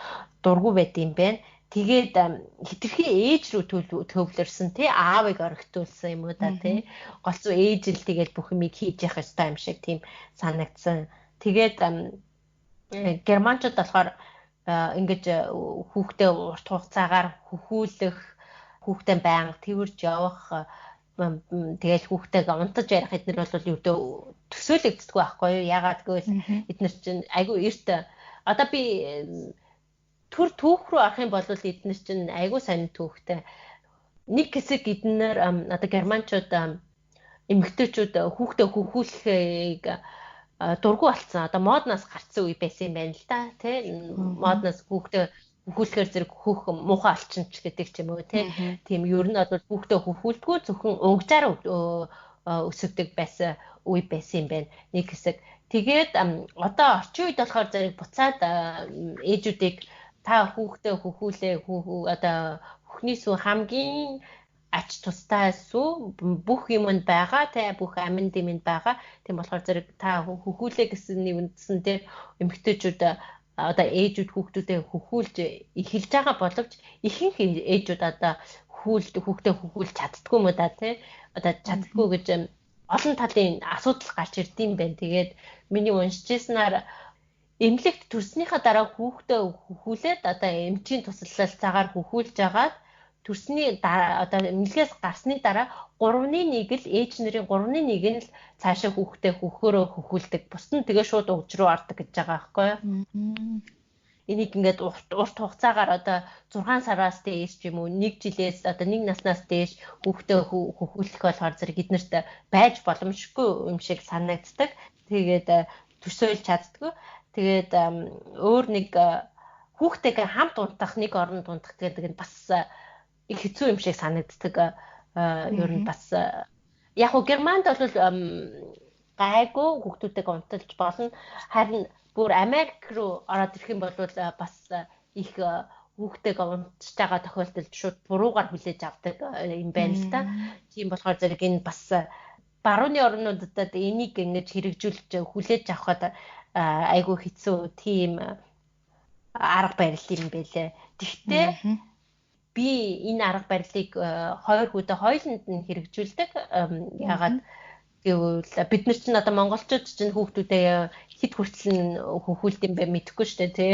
Speaker 2: дургүй байд юм байна. Тэгээд хитрхи ээж рүү төвлөрсөн тий аавыг орхитуулсан юм уу да тий голцоо ээж л тэгээд бүх юмыг хийж явах ёстой юм шиг тийм санагдсан. Тэгээд германчууд болохоор ингэж хүүхдээ урт хугацаагаар хөхүүлэх хүүхдээ байнга тэрвэрж явах тэгэл хүүхдтэйгээ унтаж ярих эднэр бол ердөө төсөөлөгддөг байхгүй юу ягаад гэвэл эднэр чинь айгүй эрт одоо би төр түүх рүү арах юм бол эднэр чинь айгүй сайн түүхтэй нэг хэсэг эднэр одоо германчууд эмэгтэйчүүд хүүхдээ хөхүүлэхийг дургүй болсон одоо моднаас гарцсан үе байсан юм байна л да тий моднаас хүүхдээ хөхүүлэхээр зэрэг хөх муухай алчинч гэдэг ч юм уу тийм ер нь бол хүүхдээ хөхүүлдэггүй зөвхөн унгажаар өсөгдөг байсан үе байсан юм байна нэг хэсэг тэгээд одоо орчин үед болохоор зэрэг буцаад ээжүүдийг та хүүхдээ хөхүүлээ одоо хөхний сүү хамгийн ач тустай сүү бүх юмд байгаа бүх аминд юмд байгаа тийм болохоор зэрэг та хөхүүлээ гэсэн нэвнсэн дээр эмэгтэйчүүд одоо ээжүүд хүүхдүүдээ хөхүүлж эхэлж байгаа боловч ихэнх ээжүүд одоо хүүхдээ хөхүүлж чаддгүй юм да одоо чаддгүй гэж олон талын асуудал гарч ирдэм байх. Тэгээд миний уншижсанаар эмнэлэгт төрснийхаа дараа хүүхдээ хөхүүлээд одоо эмчийн тусалцаагаар хөхүүлж агаад төрсний одоо эмнэлгээс гарсны дараа 3-1 л ээж нарын 3-1 л цаашаа хүүхдээ хөхөөрөө хөхүүлдэг. Бус нь тэгээ шууд угж руу ордог гэж байгаа байхгүй юу? Энийг ингээд урт хугацаагаар одоо 6 сараас дээш ч юм уу 1 жилээс одоо 1 наснаас дээш хүүхдээ хөхүүлэх болохоор зэрэг эднэрт байж боломжгүй юм шиг санагддаг. Тэгээд төсөөлж чаддгүй. Тэгээд өөр нэг хүүхдтэйгээ хамт унтах нэг оронд унтах гэдэг нь бас их хэцүү юм шиг санагддаг. Ер нь бас яг уу Германд бол гайгүй хүүхдүүдтэйгээ унталж болно. Харин бүр Америк руу ороод ирэх юм бол бас их хүүхдтэйгээ унтж байгаа тохиолдолд шууд буруугаар хүлээж авдаг юм байна л да. Тийм болохоор зэрэг энэ бас барууны орнуудад энийг ингэж хэрэгжүүлж хүлээж авахад айгүй хэцүү тийм арга барил юм байлээ. Тэгтээ би энэ арга барилыг 2 хүнтэй хоёуланд нь хэрэгжүүлдэг. Ягаад гэвэл бид нар чинь одоо монголчууд чинь хүүхдүүдээ хэд хүртэл хөхүүлд юм бэ мэдэхгүй шүү дээ тий.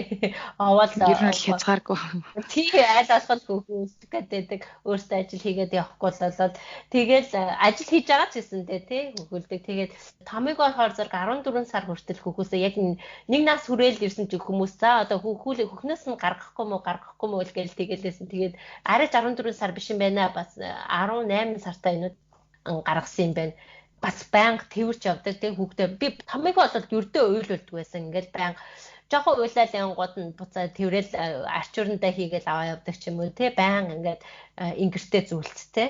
Speaker 2: Аваад
Speaker 1: ер нь хязгааргүй.
Speaker 2: Тий айл алхал хөхүүлдэг гэдэг өөртөө ажил хийгээд явахгүй болоод тэгэл ажил хийж байгаа ч гэсэн тий хөхүүлдэг. Тэгээд томыг болохоор зэрэг 14 сар хүртэл хөхөөсөө яг нэг нас хүрээл ирсэн ч хүмүүс за одоо хөхнөөс нь гаргахгүй мó л гээл тэгэлээсэн. Тэгээд арайч 14 сар биш юм байна бас 18 сартай энэ гаргасан юм байна. Бас банк тэрвэрч явдаг тийм хүүхдээ би томыг бол ердөө уйлуулдаг байсан. Ингээл банк жоохон уйлал янгууд нь буцаа тэрвэл арчуурандаа хийгээл аваа явдаг ч юм уу тий байн ингээд ингэртэй зүйлцтэй.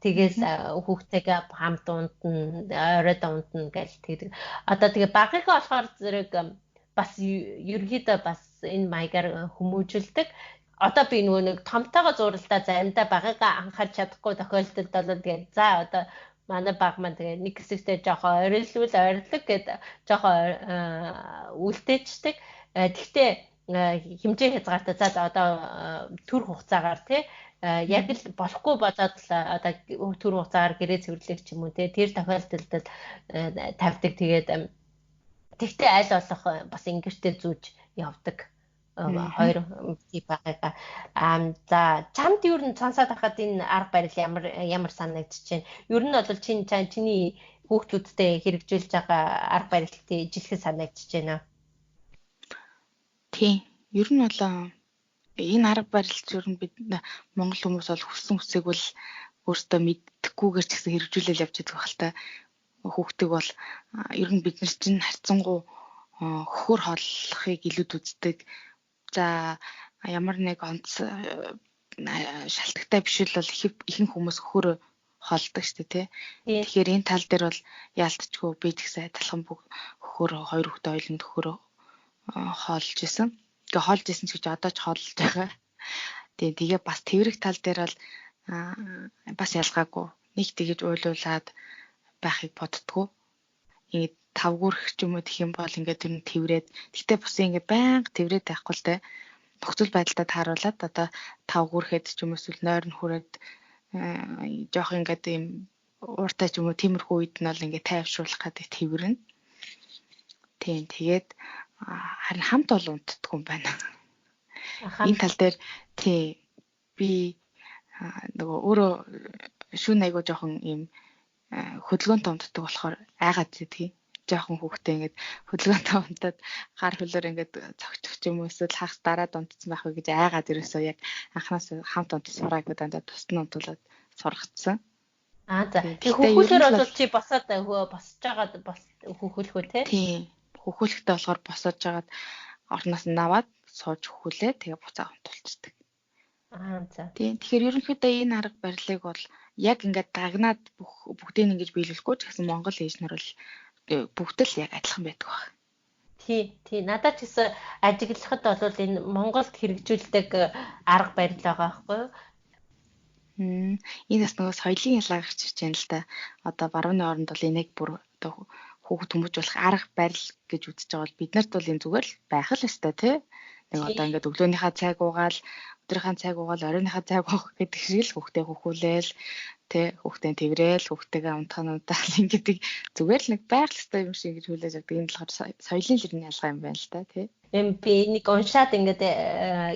Speaker 2: Тэгээс хүүхдтэйгээ хамт унтна, оройд унтна гэл тэгээд одоо тэгээ багынхаа болохоор зэрэг бас ерөнхийдөө бас энэ маягаар хүмүүжилдэг. Одоо би нөгөө нэг томтойгоо зуралдаа заримдаа багыгаа анхаарч чадахгүй тохиолдолд бол тэгээд за одоо манай баг маань тэгээ нэг хэсэгтээ жоохон ойрлол гэдэг жоохон үлдээчдэг. Тэгтээ хэмжээ хязгаартай за одоо төр хугацаагаар тий яг л болохгүй болоод л одоо төр хугацаагаар гэрээ цэвэрлэх ч юм уу тий тэр тохиолдолд тавьдаг. Тэгээд тэгтээ аль болох бас ингэртэй зүүж явдаг. Хоёр тип байгаа. За чамд ер нь цансаад хахад энэ арга барил ямар санагдчих чинь. Ер нь бол чиний хүүхдүүдтэй хэрэгжүүлж байгаа арга барилтай ижилхэн санагдчих байна.
Speaker 1: Тийм. Ер нь бол энэ арга барилч ер нь бид Монгол хүмүүс бол хүссэн үсэг бол өөртөө мэддэггүйгээр ч гэсэн хэрэгжүүлэл явж байгаа хэл та. Хүүхдийг бол ер нь бид нар чинь харьцангуй хөхөр хооллохыг илүүд үздэг. За ямар нэг онц шалтгатай биш л бол ихэнх хүмүүс хөхөр хоолдог шүү дээ тий. Тэгэхээр энэ тал дээр бол яалтчгүй би ч гэсэн адилхан хөхөр хоёр хүүхдээ ойлонд хөхөр хоолж исэн. Тэгээ хоолж исэн ч гэж одоо ч хоолж байгаа. Тэгээ бас тэрэг тал дээр бол бас ялгаагүй. Нэг тэгэж уйлуулад байхыг боддгоо. Ингээд тавгүрх ч юм уу гэх юм бол ингээд тэр нь тэврээд тэгтээ бусын ингээд байнга тэврээд байхгүй л те. Нөхцөл байдалтай тааруулаад одоо тавгүрхэд ч юм уу эсвэл нойр нь хүрээд жоох ингээд ийм ууртай ч юм уу тиймэрхүү үед нь бол ингээд тайвшруулах гэдэг тэврэн. Тийм тэгээд харин хамт бол унтдаг юм байна. Энэ тал дээр тий би нөгөө өөрөө шүүн айгуу жоохон ийм хөдөлгөөнтэй унтдаг болохоор айгаад зэдгийг. Жоохон хүүхдээ ингээд хөдөлгөөнтэй унтаад гар хөлөөр ингээд цогцох юм уу эсвэл хагас дараад унтсан байх уу гэж айгаад ерөөсөө яг анханаас хамт унтсан сураагүй дандаа тусна унтуулаад сургацсан.
Speaker 2: За хөхөлөөр бол чи босоод босож байгаад хөхөлхөө те?
Speaker 1: Тийм. Хөхөлөхтэй болохоор босож байгаад орноос нь наваад сууж хөхөлээ тэгээ буцаа унтуулцдаг.
Speaker 2: За.
Speaker 1: Тийм. Тэгэхээр ерөнхийдөө энэ арга барилыг бол яг ингээд дагнаад бүгдийг ингэж биелүүлэхгүй ч гэсэн Монгол ээж нар бол бүгд л яг адилхан байдаг баг.
Speaker 2: Тий. Надад ч гэсэн ажиглахад бол энэ Монголд хэрэгжүүлдэг арга барил байгаа байхгүй юу?
Speaker 1: Энэ бас нөгөө соёлын ялгаа гарч ирж байна л да. Одоо барууны оронд бол энийг бүр одоо хүүхэд хүмүүжүүлэх арга барил гэж үзэж байгаа бол бид нарт бол энэ зүгээр л байх л өстой тий. Нэг одоо ингээд өглөөнийхөө цайг уугаал, өдрийнхөө цайг уугаал, оройныхоо цайг уух гэдэг шиг л хүүхдээ хөхүүлээл тий хүүхдээ тэврээл хүүхдээгээ унтахнуудаа ингээд зүгээр л нэг байх л өстой юм шиг гэж хүлээж авдаг. Энэ болохоор соёлын лирний ялгаа юм байна л да тий.
Speaker 2: Би нэг уншаад ингээд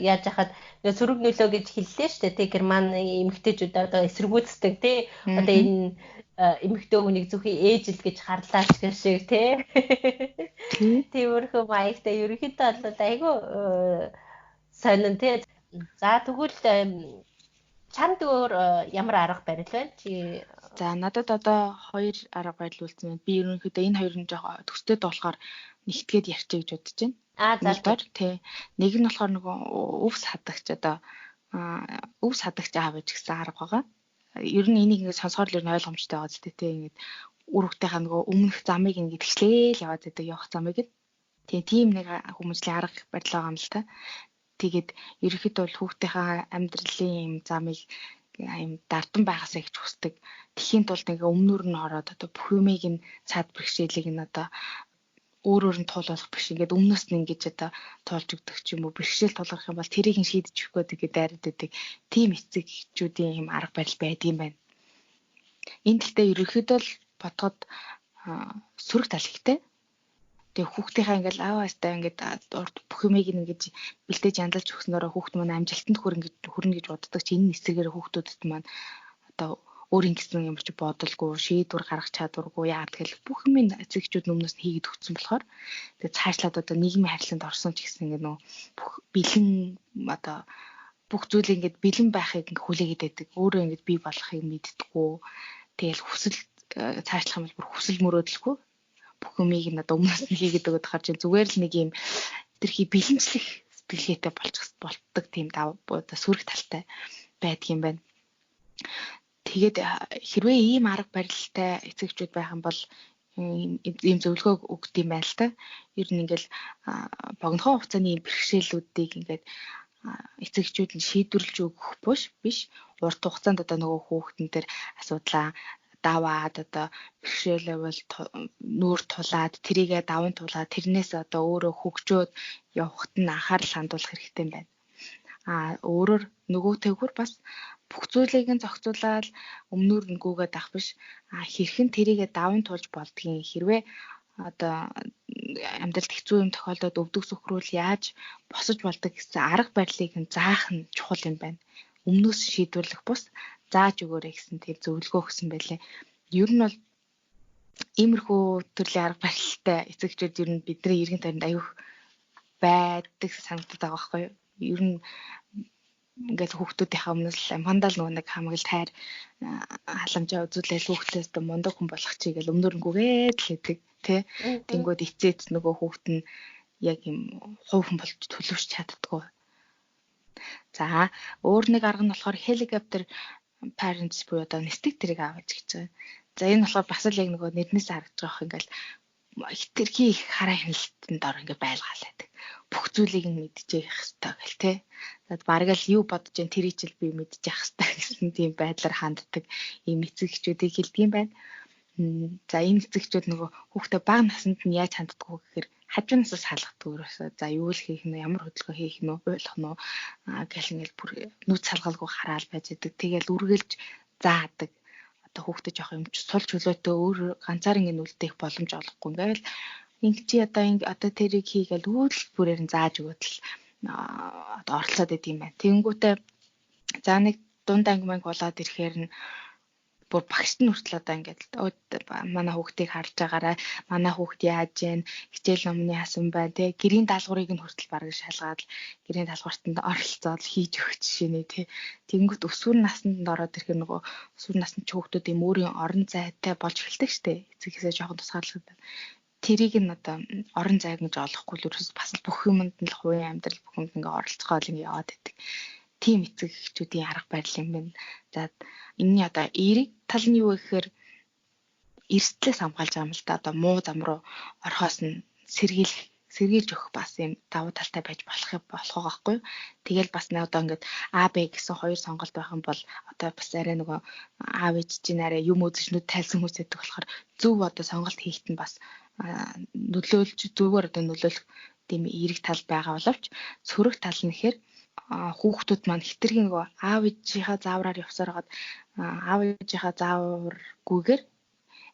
Speaker 2: яаж яхад сөрөг нөлөө гэж хэллээ шүү дээ тий герман эмэгтэйчүүд одоо эсэргүүцдэг тий одоо энэ эмэгтэй хүнийг зөвхөн ээжил гэж харлаач гэх шиг тий тиймэрхүү маягтай ерөнхийдөө бол айгүй сонин тий за тэгвэл чамд өөр ямар арга барил байна чи
Speaker 1: за надад одоо хоёр арга барил үлдсэн байна би ерөнхийдөө энэ хоёр нь жоохон төстэй болохоор нэгтгээд ярьчих гэж бодож байна тий нэг нь болохоор нөгөө өвс хадагч одоо өвс хадагч аав гэж гэсэн арга байгаа. Ер нь энийг ингээд сонсохоор л ойлгомжтой байгаа зү тий ингээд үр хүүхдийнхаа нөгөө өмнөх замыг ингээд тэгшлээл яваад байдаг явах замыг л тийм нэг хүмүүжлийн арга барил байгаа юм л та. Тэгээд ерөнхийдөө бол хүүхдийнхаа амьдралын юм замыг юм дардан байгаасаа гэж хүсдэг. Тэхийн тулд ингээ өмнөр нь ороод одоо бүх юмыг нь цаад бэрхшээлийг нь одоо өөрөөр нь туулах биш ингээд өмнөөс нь ингэж одоо тоолж өгдөг ч юм уу бэрхшээл тулгарх юм бол тэрийг нь шийдэж өгөх гэдэг дайраад байдаг. Тим эцэг эхчүүдийн юм арга барил байдгийм байна. Энэ тэлтэй ерөнхийдөө л бодоход сөрөг тал ихтэй. Тэгээ хүүхдийнхаа ингээл аваастай ингээд бүх юмыг ингэж бэлдээж янзалж өгснөөрөө хүүхд маань амжилтанд хүрнэ гэж боддог чи энэ эсрэгээр хүүхдүүдэд маань одоо өөрийн гэсэн юм чи бодолгүй шийдвэр гаргах чадваргүй яа тэгэл бүх юмын эцэгчүүд өмнөөс нь хийгээд өгсөн болохоор тэгээ цаашлаад одоо нийгмийн харилцаанд орсон ч гэсэн ингээд нөө бүх бэлэн одоо бүх зүйлийг ингээд бэлэн байхыг ингээд хүлээгээд байдаг өөрөө ингээд бий болохыг мэддэггүй тэгэл хүсэл цаашлах юм бол бүр хүсэл мөрөөдөлгүй бүх юмыг нь одоо өмнөөс нь хийгээд өгöd хаар чинь зүгээр л нэг юм тэрхий бэлэнчлэх сэтгэлгээтэй болдог тийм сөрөг талтай байдаг юм байна. Тэгээд хэрвээ ийм арга барилтай эцэгчүүд байх юм бол ийм зөвлөгөө өгд юм байна л та. Ер нь ингээл богинохоо хугацааны бэрхшээлүүдийг ингээд эцэгчүүд нь шийдвэрлэж өгөх биш урт хугацаанд одоо нөгөө хүүхдэн дээр асуудлаа даваад одоо бэрхшээлээ бол нүүр тулаад тэрийгэ даван тулаад тэрнээс одоо өөрөө хөгжөөд явахт нь анхаарал хандуулах хэрэгтэй юм байна. Өөрөөр нөгөөтэйгүр бас бүх зүйлийг нь зохицуулаад өмнөр нь гүгээд авах биш хэрхэн тэрийгэ даван тулж болдгийг хэрвээ одоо амьдралд хэцүү юм тохиолдоод өвдөг сөхрүүл яаж босож болдог гэсэн арга барилыг нь заах нь чухал юм байна. Өмнөөс шийдвэрлэх бус зааж өгөөрэй гэсэн тэр зөвлөгөө өгсөн байлээ. Ер нь бол иймэрхүү төрлийн арга барилтай эцэгчүүд ер нь бидний эргэн тойронд аюух байдаг санагдаад байгаа байхгүй юу? ер нь ингээд хүүхдүүдийнхээ өмнөөс Панда л нэг хамаг л тайр халамжаа үзүүлээл хүүхдээс дэ мундаг хүн болох чий гэл өмнөрөнгүүгээд л хэдэг тий. Тэнгүүд эцээц нөгөө хүүхд нь яг юм хувь хүн болж төлөвш чаддгүй. За өөр нэг арга нь болохоор helicopter parents буюу одоо нисдэг тэрэг аавч гэж байгаа. За энэ болохоор бас л яг нөгөө нэрнээс харагдаж байгаа ингээл хитрхи их хараа хяналтанд ор ингээ байлгаал байдаг. Бүх зүйлийг нь мэдчихээх хэрэгтэй гэл те. За бараг л юу бодож जैन тэрийг ч би мэдчих хэрэгтэй гэсэн тийм байдлаар ханддаг ийм эцэгчүүдийг хэлдэг юм байна. За энэ эцэгчүүд нөгөө хүүхдээ бага наснд нь яаж ханддаг вэ гэхээр хажуунаас салгадаг өөрөөсөө. За юу л хийх нь, ямар хөдөлгөөн хийх нь, ойлгох нь гэл ингээл бүр нүд салгалгүй хараал байж идэг. Тэгэл үргэлж заадаг. Одоо хүүхдээ жоох юм сул чөлөөтэй өөр ганцаараа ингэ үлдээх боломж олохгүй. Ингээл ингэ чи одоо тэрийг хийгээл үүдл бүрээр нь зааж өгөөд л одоо оролцоод идэм юм байна. Тэнгүүтээ за нэг дунд анги манг болоод ирэхээр нь бүр багшд нь хүртэл одоо ингээд манай хүүхдийг харж байгаараа манай хүүхд яаж гэн хичээл номны хасан бай тэ гэрийн даалгаврыг нь хүртэл бараг шалгаад гэрийн даалгавартанд оролцоод хийж өгч шинэ тэ тэнгүүт өсвөр наснд ороод ирэхээр нөгөө өсвөр насны хүүхдүүд юм өөрийн орон зайтай болж эхэлдэг штэ эцэгээсээ жоохон тусгаарлах байна. Тэрийг нь одоо орон зай гэж олохгүй л ерөөс бас бүх юмд нь л хувийн амьдрал бүх юмд ингээ оролцохоор ингээ яваад байдаг. Тим эцэг эхчүүдийн арга барил юм байна. За энэний одоо эерэг тал нь юу гэхээр эрсдлээс хамгаалж байгаа юм л да. Одоо муу зам руу орхоос нь сэргийлж өгөх бас юм давуу талтай байж болох байхгүй юу. Тэгэл бас нэг одоо ингээд А Б гэсэн хоёр сонголт байх юм бол одоо бас арай нөгөө аав ээж чинь арай юм үзэж нүд тайлсан хүмүүс байдаг болохоор зөв одоо сонголт хийхэд нь бас нөлөөлж зөвөр одоо нөлөөлөх тийм эерэг тал байгаа боловч сөрөг тал нь гэхээр хүүхдүүд маань хитрхи нөгөө аав ээжийнхаа заавраар явсараад аав ээжийнхаа зааваргүйгээр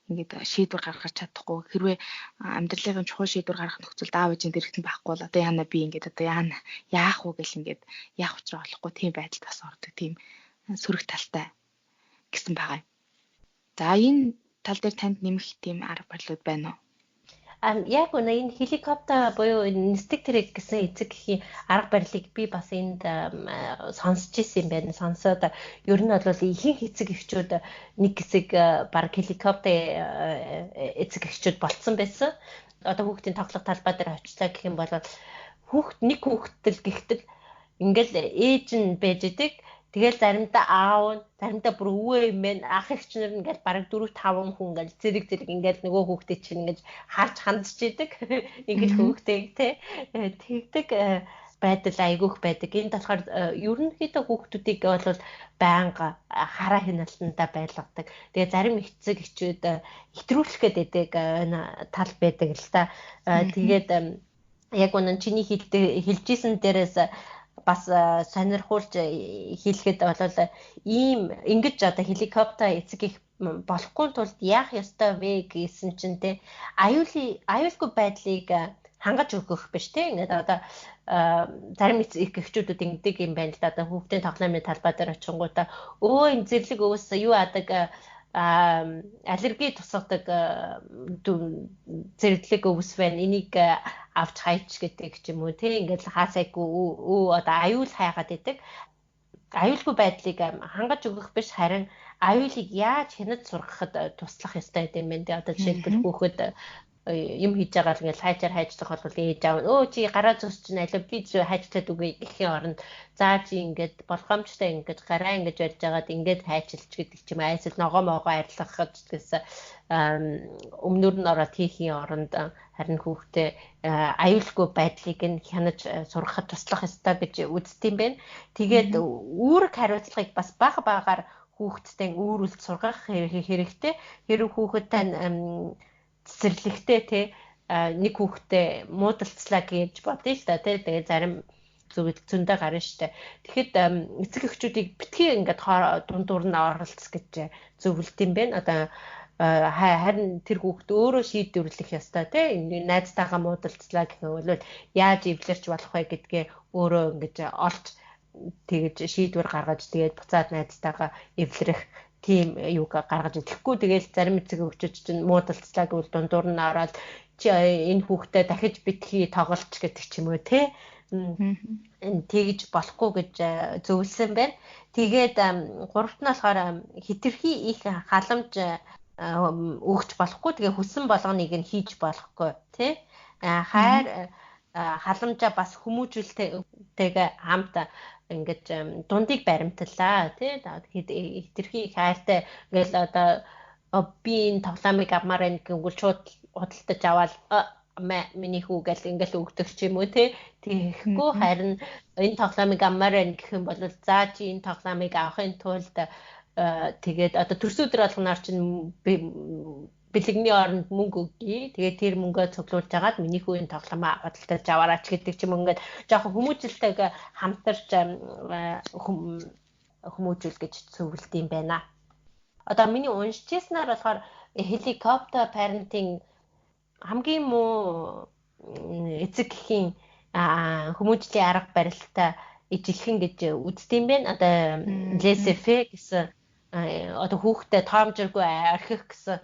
Speaker 1: ингээд шийдвэр гаргаж чадахгүй хэрвээ амьдралын чухал шийдвэр гаргах нөхцөлд аав ээжийн дэрэгтэн байхгүй бол одоо яана би ингээд одоо яах вэ гэл ингээд яах учраа болохгүй тийм байдалд бас ордог тийм сөрөг талтай гэсэн байгаа юм. За энэ тал дээр танд нэмэх тийм арга барилууд байна уу?
Speaker 2: Яг энэ helicopter буюу нисдэг тэрэг гэсэн эцэг эхийн арга барилыг би бас энд сонсч ирсэн юм байна. Сонсоод ер нь бол эхийн эцэг эхчүүд нэг хэсэг баг helicopter эцэг эхчүүд болцсон байсан. Одоо хүүхдийн тоглох талбай дээр очилаа гэх юм бол нэг хүүхдэл гихтэл ингээл ээж нь байж идэг. Тэгэл заримдаа аав нь, заримдаа бүр өвөө юм байна. Ах эгч нар ингээл бараг 4-5 хүн ингээл зэрэг ингээл нөгөө хүүхдээ чинь ингэж харж хандж идэг. Ингээл хүүхдээ те тэгдэг байдал айгүйх байдаг. Энд болохоор ерөнхийдөө хүүхдүүдийг бол байнга хараа хяналтандаа байлгадаг. Тэгээ зарим эцэг эхчүүд хэтрүүлэх гэдэг тал байдаг л та. Тэгээд яг үнэн чиний хэлжсэн дээрээс бас сонирхуулж хэлэхэд бол ийм ингэж одоо helicopter эцэг их болохгүй тулд яах ёстой вэ гэсэн чинь те аюулгүй байдлыг хангаж өгөх биш те ингээд одоо зарим эцэг эхчүүдүүд ингэдэг юм байна л да одоо хүүхдийн тоглоомын талбай дээр очингуудаа энэ зэрлэг өвс юу адаг аллерги тусгадаг зэрлэг өвс байна энийг авч хайч гэдэг ч юм уу тий ингээд хаасайгүй одоо аюул хайгаад идэг аюулгүй байдлыг хангаж өгөх биш харин аюулыг яаж хянаж сургахад туслах ёстой юм байна тий одоо жишээлбэл хүүхэд юм хийж байгаа л ингээд хайчаар хайжлах бол ээж аав чи гараа зөс чинь алив би хайчлаад үгүй гэхийн оронд заа чи ингээд болгоомжтой ингээд гараа ингээд барьж байгаад ингээд хайчилж гэдэг ч юм айсэл ногоо могоо арилгах гэсэн өмнөр нь ороод хийхийн оронд харин хүүхдээ аюулгүй байдлыг нь хянаж сургахад туслах ёстой гэж үздэг юм байна. Тэгээд үүрэг хариуцлагыг бас бага багаар хүүхдтэй өөрөлд сургах хэрэгтэй. Хэрэг хүүхэд тань цэцэрлэгтэй тий нэг хүүхдээ муудалцлаа гэж бодъё л да тий тэгээ зарим зөндөө гарна штэ. Тэгэхэд эцэг эхчүүдийг битгий ингээд дундуур нь оролцох гэж зөвлөлт юм байна. Одоо харин тэр хүүхд өөрөө шийдвэрлэх ёстой тий найзтайгаа муудалцлаа гэх юм бол яаж эвлэрч болох вэ гэдгээ өөрөө ингэж олж тэгэж шийдвэр гаргаж тэгээд буцаад найзтайгаа эвлэрэх тийм юуг гаргаж идэхгүй тэгэл зарим эцэг эхчүүд чинь муудалцлаа гэвэл дундуур нь ороод чи энэ хүүхдэд дахиж битгий тоглолч гэдэг ч юм уу те тэгж болохгүй гэж зөвлөсөн байна. Тэгээд гуравт нь болохоор хэтэрхий их халамж өгч болохгүй. Тэгээ хүссэн болгоныг нь хийж болохгүй тий. Хайр халамжаа бас хүмүүжүүлтэйгээ хамт ингэж дундыг баримтлаа тий. Хэтэрхий их хайртай ингээл одоо би энэ тоглоомыг авмаар байна гэвэл шууд худалдаж аваад миний хүү гэл ингээл өгдөг ч юм уу тий. Тэгэхгүй харин энэ тоглоомыг авмаар байна гэх юм бол за чи энэ тоглоомыг авахын тулд тэгээд одоо төрс өдөр болгоноор чинь бэлэгний оронд мөнгө өгье. Тэгээд тэр мөнгөө цуглуулж агаад миний хүү энэ тоглоомоо худалдаж аваараач гэдэг ч юм ингээд жоохон хүмүүжилтэйг хамтарч хүмүүжүүл гэж зөвлөд юм байна. Одоо миний уншижсэнаар болохоор helicopter parenting хамгийн муу эцэг эхийн хүмүүжлийн арга барилтай ижилхэн гэж үздэм байна. Одоо laissez-faire гэсэн одоо хүүхдэд тоомжиргүй архих гэсэн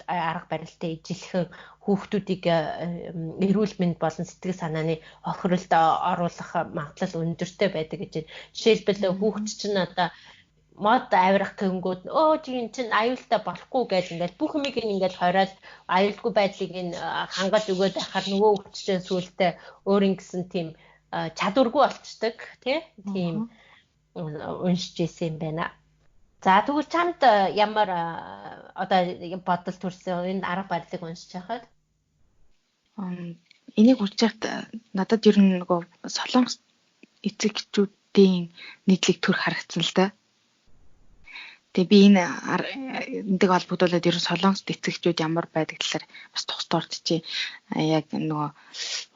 Speaker 2: арга барилтай ижилхэн хүүхдүүдийг эрүүл мэнд болон сэтгэл санааны хохиролд оруулах магадлал өндөртэй байдаг гэж байна. Жишээлбэл хүүхд чинь одоо мод авирах гэнгүүт чи чинь аюултай болохгүй гэж ингээд бүх юмыг ингээд хориод аюулгүй байдлыг хангаж өгөөд байхаар нөгөө хүүхдтэй сүултээ өөрийн гэсэн тийм чадваргүй болцдог тийм уншиж ирсэн юм байна. За тэгвэл чамд ямар одоо бодол төрсөн энэ арга барилыг уншиж байхад
Speaker 1: энийг үрж яхад надад ер нь нөгөө солонгос эцэгчүүдийн нийтлэг төр харагдсан л да. Тэгээ би энэдэг холбогдуулаад ер нь солонгос эцэгчүүд ямар байдаг талаар бас тусдаа ордчихъя. Яг нөгөө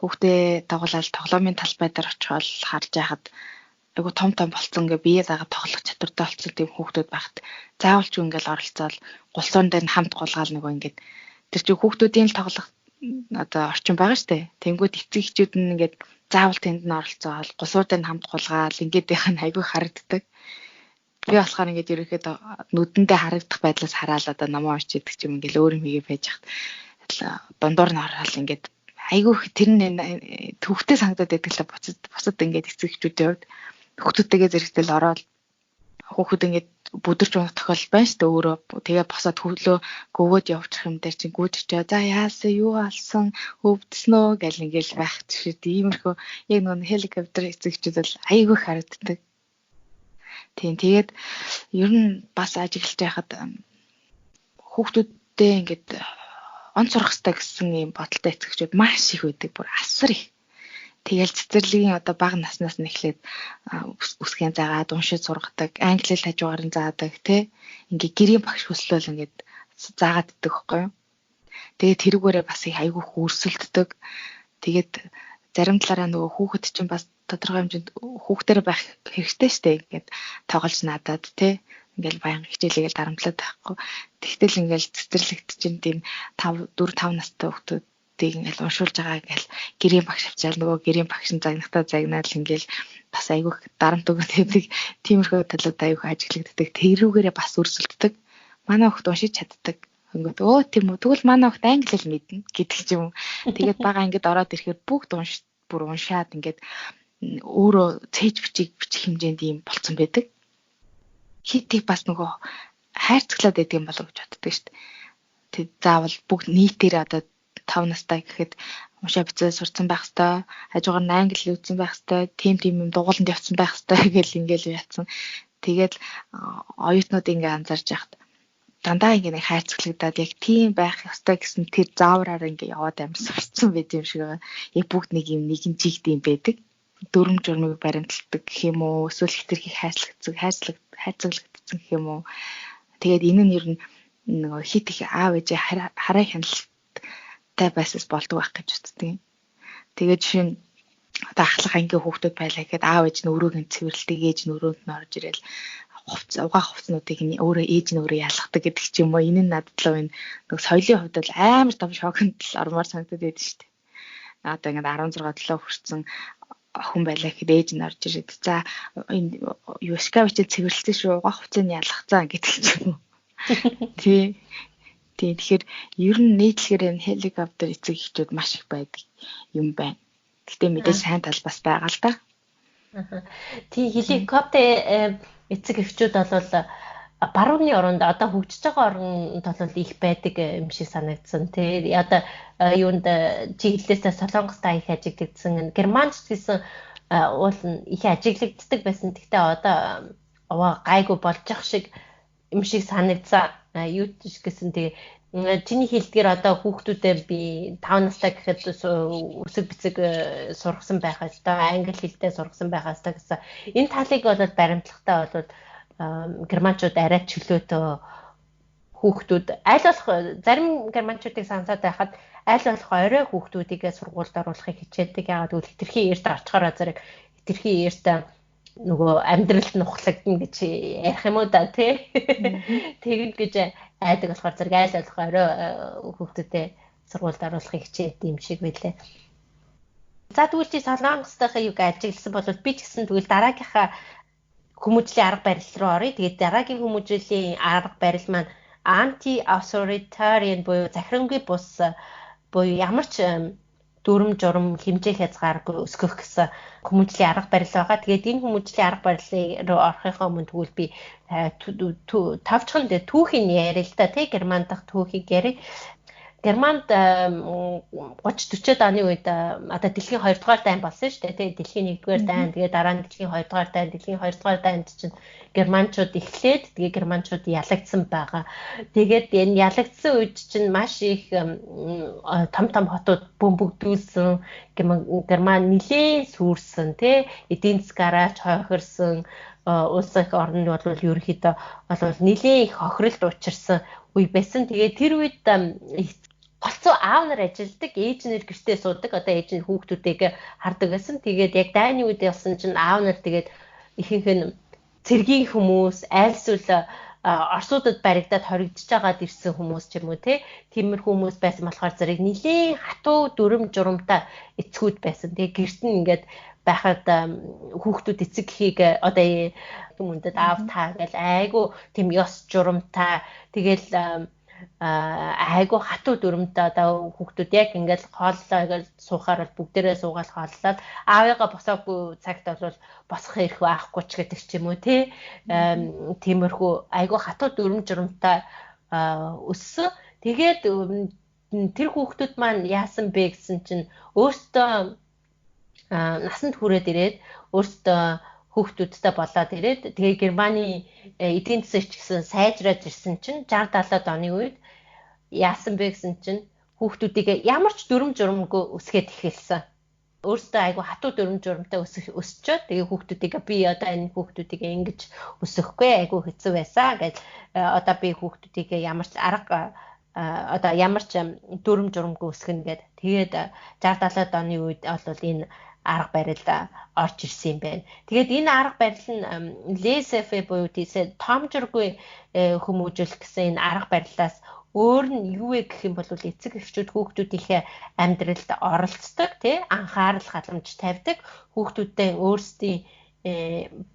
Speaker 1: хүүхдээ дагуулаад тоглоомын талбай дээр очиход харж байхад айгу том болцсон гэ бие дагаад тоглох чадвартай болцсон тийм хүүхдүүд байхад заавал ч ингээл оролцоод гулсуун дээр нь хамт гулгаал нөгөө ингээд тэр чинь хүүхдүүдийн л тоглох одоо орчин байгаа штэ. Тэнгүүд эцэгчүүд нь ингээд заавал тэнд нь оролцоод гулсуун дээр нь хамт гулгаал ингээд байх нь айгу харагддаг. Би болохоор ингээд ерөөхдөө нүдэндээ харагдах байдлаас хараад одоо намаа орч идэг ч юм ингээл өөр юм хийгээ байж хат дундуур нь ороод ингээд айгу тэр нь төвхтэй санагдаад байдаг л бусад ингээд эцэгчүүдийн хувьд хүүхдүүдтэйгээ зэрэгтэл ороод хүүхэд ингээд бүдэрч унах тохиолдол байна шүү дээ өөрөө. Тэгээ босоод хөвлөө гөвөөд явчих юм дээр чинь гүйдчихээ. За яасан юу алсан өвдснөө гэл ингээл байх чинь иймэрхүү яг нөгөө хеликоптер эцэгчүүд бол айгу харагддаг. Тийм тэгээд ер нь бас ажиглаж байхад хүүхдүүдтэй ингээд он сурах хэрэгтэй гэсэн юм бодолтой эцэгчүүд маш их байдаг. Бүр асар их. Тэгэл цэцэрлэгийн одоо бага наснаас нь эхлээд үсгэн заагаад уншиж сургадаг, англи хэл хажуугаар нь заадаг тий. Ингээ гэрийн багш хөслөөл ингээд заагаад иддэг байхгүй юу. Тэгээд тэрүүгээрээ бас их айгүй хөрсөлддөг. Тэгээд зарим талаараа нөгөө хүүхэд чинь бас тодорхой хэмжээнд хүүхдээр байх хэрэгтэй штэ. Ингээд тоглож надад тий. Ингээл баян хичээлийгэл дарамтлаад байхгүй. Тэгтэл ингээл цэцэрлэгт чинь тийм 4 5 настай хүүхдүүд ингээл уншуулж байгаа ингээл гэрийн багш авчаал нөгөө гэрийн багш нь загнахтаа загнаад л ингээл бас айгүй дарамт өгöd байдаг. Тиймэрхүү талууд айгүй ажиглагддаг. Тэрүүгээрээ бас өрсөлддөг. Манай хүүхд уншиж чаддаг. Өнгөт тийм үү. Тэгвэл манай хүүхд англи хэл мэднэ гэдэг ч юм. Тэгээд бага ингээд ороод ирэхээр бүгд уншаад ингээд өөрөө цээж бичих хэмжээнд юм болцсон байдаг. Хитийг бас нөгөө хайрцаглаад байдаг юм болов гэж боддог шүү дээ. Тэг заавал бүгд нийтээр одоо 5 настай гэхэд уншаа бицээ сурцсан байх хэвээр, хажуугаар нь англи хэл үзсэн байх хэвээр, тийм юм дугууланд явцсан байх хэвээр гэл ингээл ятсан. Тэгээд оюутнууд ингээ анзарч яхад дандаа ингээ нэг хайрцаглагдаад яг тийм байх ёстой гэсэн тэр заавраар ингээ яваад амьд сурцсан байт юм шиг байгаа. Яг бүгд нэгэн жигд юм байдаг. Дүрм журмыг баримталдаг гэх юм уу, эсвэл хэтэрхий хайрцаглагдсан гэх юм уу. Тэгээд энэ нь ер нь нөгөө хит их аав ээжээ хараа хяналттай байсаас болдог байх гэж үздэг. Тэгээд жишээ нь одоо ахлах ангийн хүүхдүүд байлаа гэхэд аав ээж нь өрөөг нь цэвэрлдэг, ээж нь өрөөнд нь орж ирэл угаах хувцнуудыг нь өөрөө ээж нь өөрөө ялгадаг гэдэг ч юм уу. Энэ нь надад л нэг соёлын хувьд бол амар том шоконд л ормоор санагдаад байдаг шүү дээ. Одоо ингээд 16 7 хүрсэн охин байлаа гэхэд ээж нь орж ирээд за энэ юу шкафыг цэвэрлсэн шүү, угаах хувцсыг нь ялгацсан гэдэг ч юм уу. Тий. Тэгэхээр ер нь нийтлэхээр энэ хеликоптер эцэг эхчүүд маш их байдаг юм байна. Гэтэ мэдээ сайн тал бас байгаа л да.
Speaker 2: Тий helicopter эцэг эхчүүд бол барууны оронд одоо хөгжиж байгаа оронд бол их байдаг юм шиг санагдсан тий. Одоо юунд чи хэллээсээ солонгостай их ажиглагдсан. Германч гэсэн уул нь их ажиглагддаг байсан. Гэхдээ одоо гайгүй болж ах шиг юм шиг санагдсан. Юу гэсэн тэгээ чиний хэлдгээр одоо хүүхдүүдээ би 5 настай гэхэд үсэг бицэг сургасан байх ёстой, англи хэлтэй сургасан байх ёстой гэсэн. Энэ талыг бол баримтлагатай бол германчууд арай чөлөөтэй хүүхдүүд аль болох зарим германчуудыг сонсоод байхад аль болох орой хүүхдүүдийг сургуульд оруулахыг хичээдэг. Яагаад гэвэл хитрхи эрт очихоор зэрэг хитрхи эрт нөгөө амьдралд нухлагдана гэж ярих юм уу да тий. Тэгэд гэж айдаг болохоор зэрэг айл болох орой хүүхдүүдэд сургуульд оруулахыг хичээдэг юм шиг байлээ. За тэгвэл чи солонгостойхоо юг ажигласан бол би ч гэсэн тэгвэл дараагийнхаа хүмүүжлийн арга барил руу оръё. Тэгээд дараагийн хүмүүжлийн арга барил маань anti-authoritarian буюу захирангуй бус буюу ямар ч дүрм журм хэмжээ хязгааргүй өсгөх гэсэн хүмүүжлийн арга барил байгаа. Тэгээд энэ хүмүүжлийн арга барилын руу орохынхоо өмнө тэгвэл би тавчхан түүхийн яриа л да тий Герман дахь түүхийг яриа. Германд 30-40-од оны үед одоо дэлхийн 2 дугаар дайн болсон шүү дээ. Тэгээ дэлхийн 1-р дайн, тэгээ дараа нь дэлхийн 2 дугаар дайн, дэлхийн 2 дугаар дайнд чинь германчууд эхлээд тэгээ германчууд ялагдсан байгаа. Тэгээд энэ ялагдсан үед чинь маш их том хотууд бөмбөгдүүлсэн, герман нэлээд сүрсэн, тий эдийн засгаараач хойхорсон, улс их орнд бол ерөнхийдөө бол нэлээд их хохиролд учирсан үе байсан. Тэгээ тэр үед голцоо аав нар ажилдаг, ээж нар гэртээ суудаг. Одоо ээж нь хүүхдүүдтэйг хардаг байсан. Тэгээд яг дайны үед явсан чинь аав нар тэгээд ихэнх нь цэргийн хүмүүс, айлсвал орсуудад баригдаад хоригдож байгаад ирсэн хүмүүс ч юм уу те. Тиймэр хүмүүс байсан болохоор зэрэг нилийн хатуу дүрм журамтай эцгүүд байсан. Тэгээд гэрт нь ингээд байхад хүүхдүүд эцэг эхийг одоо хүмүүндэд аав таа гэл айгу тийм ёс журамтай тэгэл айгу хатуу дүрмтэй одоо хүүхдүүд яг ингээд хооллоо гэж суухаар бол бүгдээрээ суугаад хооллоод аавыгаа босоогүй цагт бол босох хэрэг байхгүй ч гэдэг ч юм уу тий. Тиймэрхүү айгу хатуу дүрм журамтай өссөн. Тэгээд тэр хүүхдүүд маань яасан бэ гэсэн чинь өөртөө насанд хүрээд ирээд өөртөө хүүхдүүдтэй болоод ирээд тэгээ Германы эдийн засаг ч гэсэн сайжраад ирсэн чинь 60-70-аад оны үед яасан бэ гэсэн чинь хүүхдүүдийг ямар ч дүрм журмгүй өсгөөд эхэлсэн. Өөртөө айгу хатуу дүрм журмтай өсчөөд тэгээ хүүхдүүдийг би одоо энэ хүүхдүүдийг ингэж өсөхгүй айгу хэцүү байсан гэж одоо би хүүхдүүдийг ямар ч арга одоо ямар ч дүрм журмгүй өсгөнө гэд тэгээд 60-70-аад оны үед бол энэ арга барил орж ирсэн юм байна. Тэгээд энэ арга барил нь лесефе буюу тийсээ томжиргүй хүмүүжил гэсэн энэ арга барилаас өөр нь юу вэ гэх юм бол эцэг эхчүүд хүүхдүүдийнхээ амьдралд оролцдог, тий анхаарал халамж тавьдаг, хүүхдүүдтэй өөрсдийн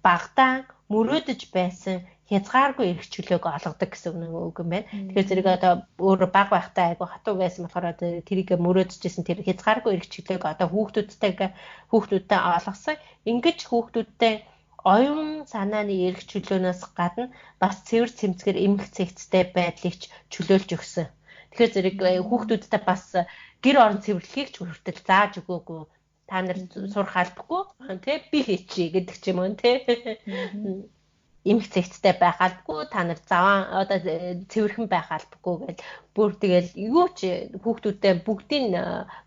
Speaker 2: багтаан мөрөөдөж байсан хязгааргүй эрх чөлөөг олгодог гэсэн үг юм байна. Тэгэхээр зэрэг одоо өөр баг байхтай айгу хатуу байсан болохоор тэрийг мөрөөдөжсэн тэр хязгааргүй эрх чөлөөг одоо хүүхдүүдтэй олгосон. Ингэж хүүхдүүдтэй оюун санааны эрх чөлөөнөөс гадна бас цэвэр цэмцгэр эмх цэгцтэй байдлыг ч чөлөөлж өгсөн. Тэгэхээр зэрэг хүүхдүүдтэй бас гэр орон цэвэрлэхийг ч хүртэл зааж өгөөгүй. Та нар сурах албагүй тий би хийчихье гэдэг ч юм уу тий. Эмх цэгцтэй байх албагүй, та нар заван одоо цэвэрхэн байх албагүй гэж бүр тэгэл юу ч хүүхдүүдтэй бүгдийг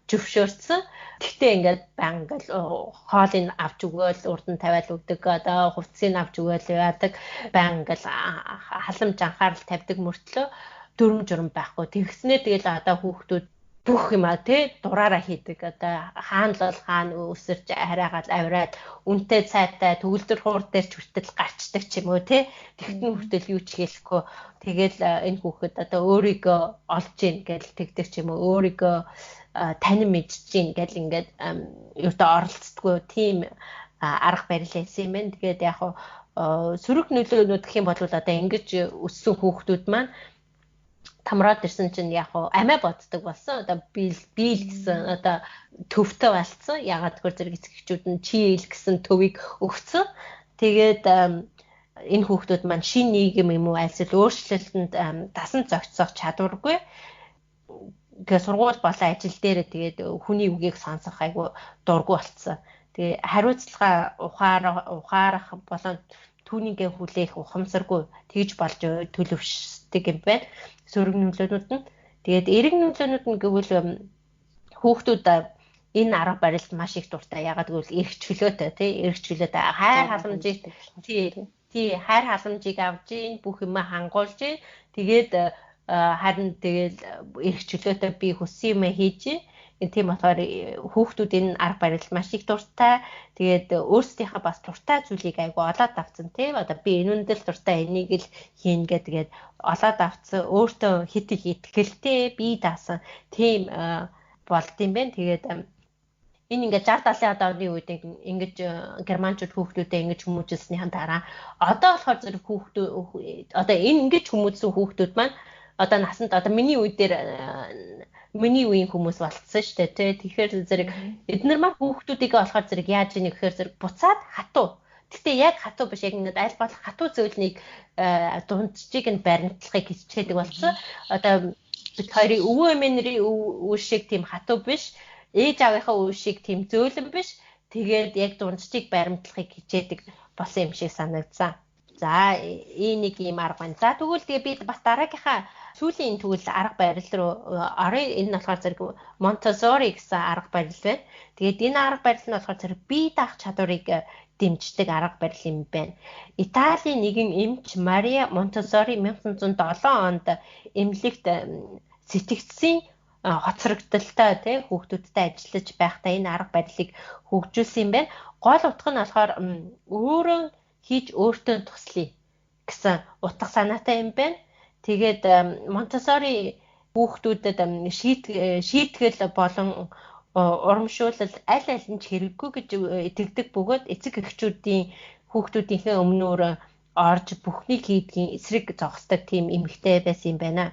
Speaker 2: зөвшөөрсөн. Гэхдээ ингээд баян ингээл хоолыг авч өгөөл урд нь тавиал өгдөг, одоо хувцсыг авч өгөөл яадаг, баян ингээл халамж анхаарал тавьдаг мөртлөө дүрм журм байхгүй. Тэгснээ тэгэл одоо хүүхдүүд бүх юм тий дураараа хийдэг. Одоо хаан л хаан өсөрч хараагаад авираад үнтэй цайтай төгөлдөр хуур дээр ч хүртэл гарчдаг ч юм уу тий. Тэгтэн хүртэл юу ч хэлэхгүй. Тэгэл энэ хүүхэд одоо өөрийгөө олж ийн гэж тэгдэг ч юм уу. Өөрийгөө танин мэдж ийн гэж ингээд ердөө оролцдоггүй тийм арга барил байсан юм байна. Тэгээд яг сөрөг нөлөөнүүд гэх юм бол одоо ингэж өссөн хүүхдүүд маань тамраад ирсэн чинь яг амиа боддог болсон. Одоо бийл гэсэн одоо төвтэй болцсон. Ягаад гэвэл зэрэг эцэгчүүд нь чийл гэсэн төвийг өгсөн. Тэгээд энэ хүүхдүүд маань шин нийгэм юм уу альсэл өөрчлөлтөнд дасан зохицох чадваргүй. Ингээ сургууль болон ажил дээр тэгээд хүний үгийг сонсох айгу дургу болцсон. Тэгээ хариуцлага ухаарах болон түүнийгээ хүлээх ухамсаргүй тэгж болж төлөвшдөг юм байна. Сөрөг нөлөөнүүд нь. Тэгээд эрэг нөлөөнүүд нь гэвэл хүүхдүүд энэ арга барилд маш их дуртай. Ягаад гэвэл эрх чөлөөтэй тий эрх чөлөөтэй хайр халамжийг хайр халамжийг авж ийн бүх юм хангуулж ийн. Тэгээд харин тэгэл эрх чөлөөтэй би хүссэн юм хийж ийн. Тийм болохоор хүүхдүүд энэ арга барил маш их дуртай. Тэгээд өөрсдийнхээ бас дуртай зүйлийг айгу олоод авцсан тийм. Одоо би энэ үндэл дуртай энийг л хийн гэдэг олоод авцсан. Өөртөө хит их итгэлтэй бие даасан тийм болд юм байна. Тэгээд энэ ингээд 60-70 оны үед ингэж германчууд хүүхдүүдэд ингэж хүмүүжилснийхэн дараа одоо болохоор зэрэг хүүхдүүд одоо энэ ингэж хүмүүжсэн хүүхдүүд маань одоо насанд одоо миний үеийн хүмүүс болцсон шүү дээ тий. Тэгэхээр зэрэг эдгээр маань хүүхдүүдийг болохоор зэрэг яаж ийнэ гэхээр зэрэг буцаад хатуу. Гэхдээ яг хатуу биш яг нэг аль болох хатуу зөвлөнийг дундчиг нь баримтлахыг хичээдэг болсон. Одоо бид хоёрын өвөө эмээнэрийн үе шиг тийм хатуу биш. Ээж аавынхаа үе шиг тийм зөөлөн биш. Тэгээд яг дундчиг баримтлахыг хичээдэг болсон юм шиг санагдсан. За нэг юм арга байна. За тэгвэл тэгээ би бас дараагийнхаа сүүлийн тэгвэл арга барил руу орё. Энэ нь болохоор зэрэг Монтессори гэсэн арга барил байна. Тэгээд энэ арга барил нь болохоор зэрэг бие даах чадварыг дэмждэг арга барил юм байна. Италийн нэгэн эмч Мария Монтессори 1907 онд эмнэлэгт сэтгцийн хоцрогдолтой тий хүүхдүүдтэй ажиллаж байхдаа энэ арга барилыг хөгжүүлсэн юм байна. Гол утга нь болохоор өөрөө хийж өөртөө туслая гэсэн утга санаатай юм байна. Тэгээд Монтессори хүүхдүүдэд шийтгэл болон урамшуулал аль нь ч хэрэггүй гэж итгэдэг бөгөөд эцэг эхчүүдийн хүүхдүүдийнхээ өмнөөр орж бүхнийг хийдгийн эсрэг зогсдог тийм эмэгтэй байсан юм байна.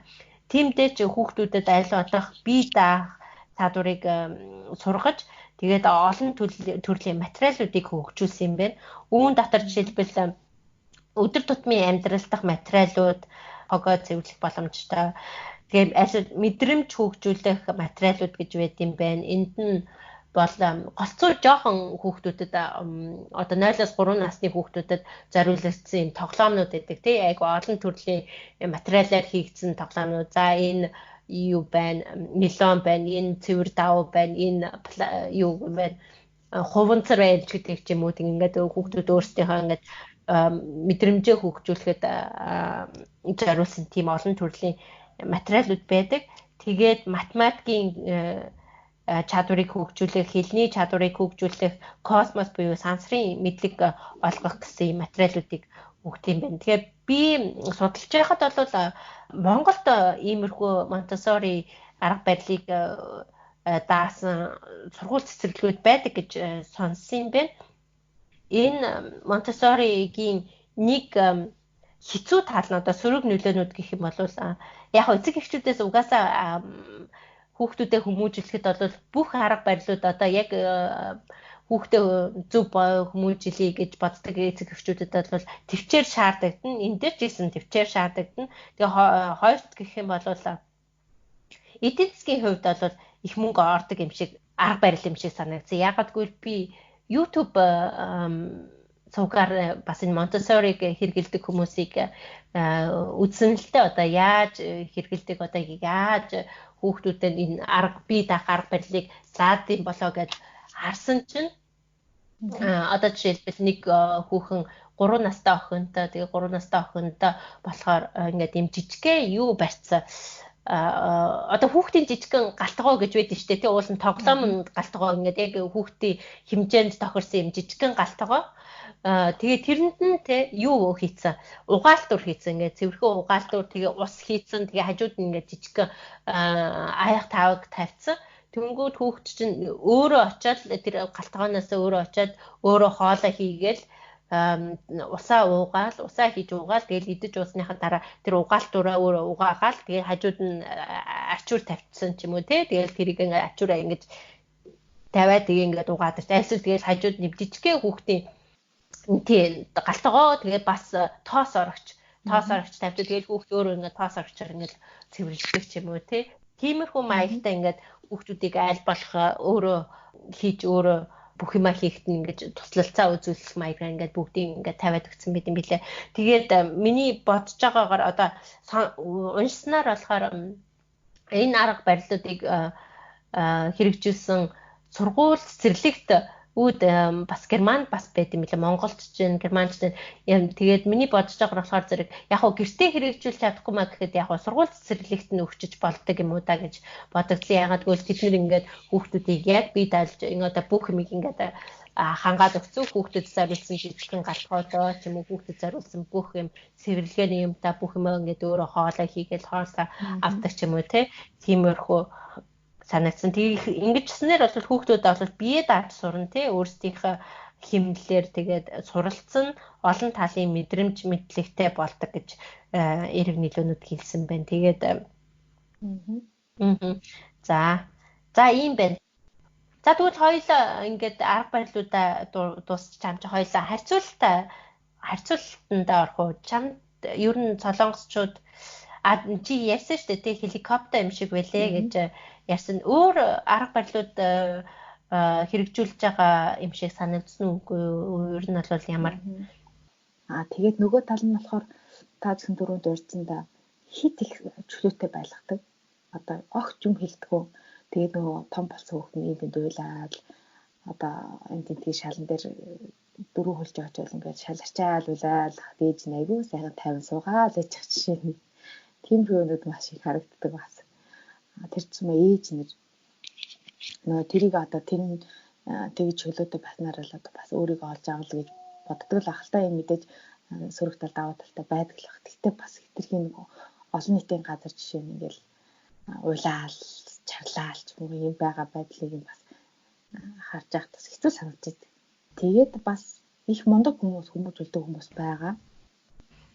Speaker 2: Тиймдээ ч хүүхдүүдэд аль болох бие даах чадварыг сургаж тэгээд олон төрлийн материалуудыг хөгжүүлсэн юм байна. Үүн дотор жишээлбэл өдөр тутмын амьдрал дахь материалууд, хогоо цэвэрлэх боломжтой. Тэгээд аль мэдрэмж хөгжүүлэх материалууд гэж байд юм байна. Энд нь бол голцоо жоохон хүүхдүүдэд одоо 0-3 насны хүүхдүүдэд зориулагдсан юм тоглоомнууд байдаг тий. Айгу олон төрлийн материалаар хийгдсэн тоглоомнууд. За энэ юу байна? Нилон байна, энэ цэвэр давуу байна, энэ юу байна? Хуванцар байж гэдэг ч юм уу. Ингээд хүүхдүүд өөрсдийнхөө ингээд мэдрэмжээ хөгжүүлэхэд зориулсан тийм олон төрлийн материалууд байдаг. Тэгээд математикийн чадварыг хөгжүүлэх, хэлний чадварыг хөгжүүлэх, космос буюу сансрын мэдлэг олгох гэсэн материалуудыг өгд юм байна. Тэгэхээр би судалж байхад бол Монголд иймэрхүү Монтессори арга барилыг даасан сургууль цэцэрлэгүүд байдаг гэж сонссон юм байна. Энэ Монтессоригийн нэг хэцүү тал нь одоо сөрөг нөлөөнүүд гэх юм бол яг эцэг эхчүүдээс угаасаа хүүхдүүдэд хүмүүжлэхэд бол бүх арга барилууд одоо яг хүүхдээ зөв хүмүүжилий гэж боддог эцэг эхчүүдэд бол төвчээр шаардагдана. Энд дээр ч гэсэн төвчээр шаардагдана. Тэгээ хоёрт гэх юм бол эдийн засгийн хувьд бол их мөнгө ордог юм шиг арга барил юм шиг санагдсан. Ягаад гэвэл би YouTube цугаар бас энэ Монтессориг хэрэгэлдэг хүмүүсийг үзсэн л дээ. Одоо яаж хэрэгэлдэг, одоо яаж хүүхдүүдэд энэ арга бие даах арга барилыг заадсан болоо гэж харсан чинь одоо жишээлбэл нэг хүүхэн 3 настай охинтой тэгээ 3 настай охинтой болохоор ингээд юм жижигхэн юу барьцсан одоо хүүхдийн жижигхэн галтгоо гэж байдаг шүү дээ тий уулын тоглоомд галтгоо ингээд яг хүүхдийн хэмжээнд тохирсон юм жижигхэн галтгоо тэгээ тэрэнд нь тий юу хийцэн угаалтур хийцэн ингээд цэвэрхэн угаалтур тэгээ ус хийцэн тэгээ хажууд нь ингээд жижигхэн аяг тавг тавьцсан тэнгүүд хүүхд чинь өөрөө очиод тэр галтгооноос өөрөө очиод өөрөө хоолоо хийгээл усаа хийж уугаал тэгэл идэж уусныхаа дараа тэр угаалтураа өөрөө угаагаал тэгээ хажууд нь ачуур тавьчихсан ч юм уу те тэгэл тэрийг ингээ ачуураа ингэж тавиад тэгээ ингээд угаадаг. Альсвал тэгэл хажууд нэвдчихгээ хүүхдийн тий галтгоо тэгээ бас тоос орогч тавьдаг. Тэгэл хүүхд өөрөө ингээд тоос орогчоор ингээд цэвэрлдэг ч юм уу тий. Тиймэрхүү маягтай ингээд хүүхдүүдийг аль болох өөрөө хийж өөрөө бүх юма хийхэд ингээд туслалцаа үзүүлэх маягаар ингээд бүгдийг ингээд тавиад өгсөн байт юм билээ. Тэгээд миний бодож байгаагаар одоо уншсанаар болохоор энэ арга барилуудыг хэрэгжүүлсэн сургууль цэцэрлэгт үүд бас германд бас байт юм билээ. Монголч чинь германч чинь тэгээд миний бодож байгаа болохоор зэрэг яг хөө гэртээ хэрэгжүүлж чадахгүй маа гэхэд яг хөө сургууль цэцэрлэгт нь өгчөж болдог юм уу да гэж бодогдлоо. Ягаад гэвэл тэд нэр ингээд хүүхдүүдийг яг бие даалж одоо бүх юмыг ингээд хангаад өгсөн хүүхдэд зориулсан жижигхэн галтгоодоо ч юм уу хүүхдэд зориулсан бүх юм цэвэрлэгээний юм да бүх юм ингээд өөрөө хоолой хийгээл хоолоо авдаг ч юм уу тиймэрхүү санагдсан. Тэг ингэжснээр бол хүүхдүүд бол бие дааж сурна тий өөрсдийнхөө хэмнэлээр тэгээд суралцсан олон талын мэдрэмж мэдлэгтэй болдог гэж эрэг нийлүүнүүд хэлсэн байна. Тэгээд За ийм байна. За тэгвэл хоёулаа ингээд арга барилуудаа дуусч чам чи хоёулаа харьцуулалтанд орох уу? Чамд ер нь солонгосчууд чи ярьсан шүү дээ тий хеликоптер юм шиг байлээ гэж ярьсан. Өөр арга барилууд хэрэгжүүлж байгаа юм шиг санагдсан үгүй юу? Ер нь бол ямар?
Speaker 3: Тэгээд нөгөө тал нь болохоор та зөвхөн дөрөв дурдсандаа хит их чөлөөтэй байлгадаг. Одоо огт юм хэлдэггүй. Тэгээд нөгөө том болсон хүүхд нь энд уйлаад одоо энд тийм шалан дээр дөрөв хөлж байгаа ч ингээд шаларчаал уйлаад дээж найгуу сайхан тайван суугаал гэж жишээ нь. Тийм хүмүүд маш их харагддаг бас. Тэр чинь ээж нэр нөгөө тэрийг одоо тэгж чөлөөтэй байснаар л одоо бас өөрийгөө олж авах гэж боддог л ахaltaа юм мэдээж сөрөг тал даваа талтай байдаг л бах. Гэхдээ бас хитрхийн нөгөө олон нийтийн газар жишээ нь ингээл уйлаал чарлаал ч юм байгаа байдлыг нь бас харж байхад бас хэцүү санагдаж байна. Тэгээд бас их мундаг хүмүүжүүлдэг хүмүүс байгаа.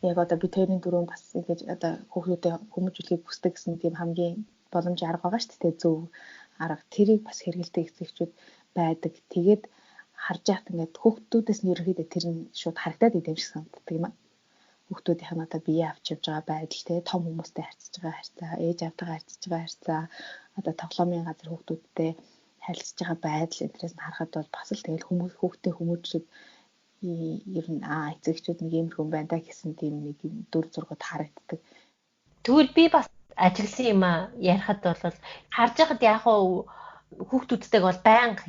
Speaker 3: Яг одоо би тэрийн дөрөв бас ингэж одоо хүүхдүүдэд хүмүүжүүлэхийг хүсдэг гэсэн тийм хамгийн боломжтой арга байгаа шүү дээ. Зөв арга тэрийг бас хэрэгэлдэг эцэгчүүд байдаг. Тэгээд харж яхад ингээд хүүхдүүдээс нь ерөөхдөө тэр нь шууд харагдаад идэв шиг санагддаг юм аа. Хүүхдүүдийнх нь одоо бие авч явж байгаа байдал те том хүмүүстэй харьцаж байгаа харьцаа, ээж аавтайгаа харьцаж байгаа харьцаа, одоо тоглоомын газар хүүхдүүдтэй харилцаж байгаа байдал энэс нь харахад бол бас л тэгэл хүүхдээ хүмүүжлэг ер нь эцэгчүүд нэг юм хүн байна да гэсэн тийм нэг дүр зургууд харагддаг.
Speaker 2: Тэгвэл би бас ажигласан юм аа ярихад бол харж байхад яг хуу хүүхдүүдтэй бол байнга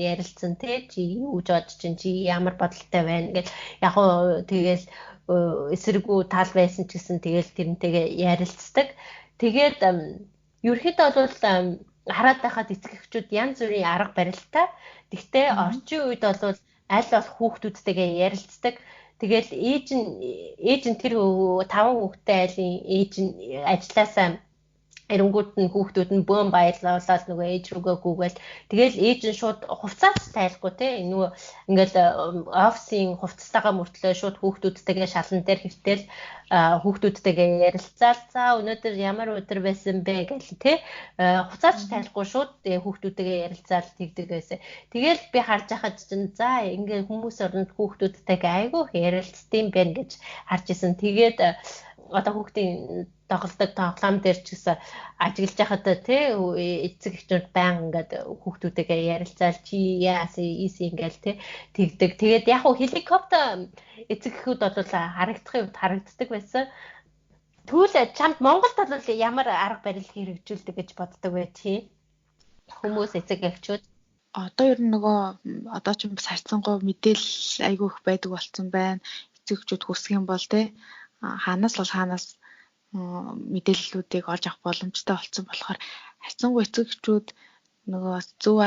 Speaker 2: ярилцсан тий чи юу гэж бодож чинь чи ямар бодолтой байна гэж яг хуу тэгэл эсэргүү тал байсан ч гэсэн тэгэл тэрнтэйгээ ярилцдаг. Тэгээд ерөөхдөө бол хараад байхад эцэг эхчүүд янз бүрийн арга барилтай. Тэгвэл орчин үед бол аль болох хүүхдүүдтэйгээ ярилцдаг. Тэгэл ээж нь тэр 5 хүүхэдтэй айлын ээж нь ажилласаа эрэнгүүд нь хүүхдүүд нь бөөм баярлуулаад нөгөө ээж рүүгээ гүгээл тэгэл ээж нь шууд хувцас тайлахгүй те нөгөө ингээл офисын хувцастайгаа мөртлөө шууд хүүхдүүдтэйгээ шалан дээр хэвтэл хүүхдүүдтэйгээ ярилцаал за өнөөдөр ямар өдөр байсан бэ гэл те хувцас тайлахгүй шууд хүүхдүүдтэйгээ ярилцаал тэгдэг байсан. Тэгэл би харж байхад чинь за ингээ хүмүүс оронд хүүхдүүдтэйгээ айгүй ярилцдсан байх гэж харж исэн. Тэгээд одоо хүүхдийн тоглолдог тоглоом дээр ч гэсэн ажиглаж байхад тий эцэг эхчүүд баян ингээд хүүхдүүдтэйгээ ярилцаал чи яасан ингээл тий тэгдэг. Тэгээд яг хуу хеликоптер эцэг эхүүд бол харагддаг байсан. Тэгвэл чамд Монголд бол ямар арга барил хэрэгжүүлдэг гэж боддог вэ тий? Хүмүүс эцэг эхчүүд
Speaker 1: одоо ер нь нөгөө одоо ч бас харьцангуй мэдээлэл айгүй их байдаг болсон байна. Эцэг эхчүүд хүсэх юм бол тий хаанаас мэдээллүүдийг олж авах боломжтой болсон болохоор харьцангуй эцэг эхчүүд нөгөө зөв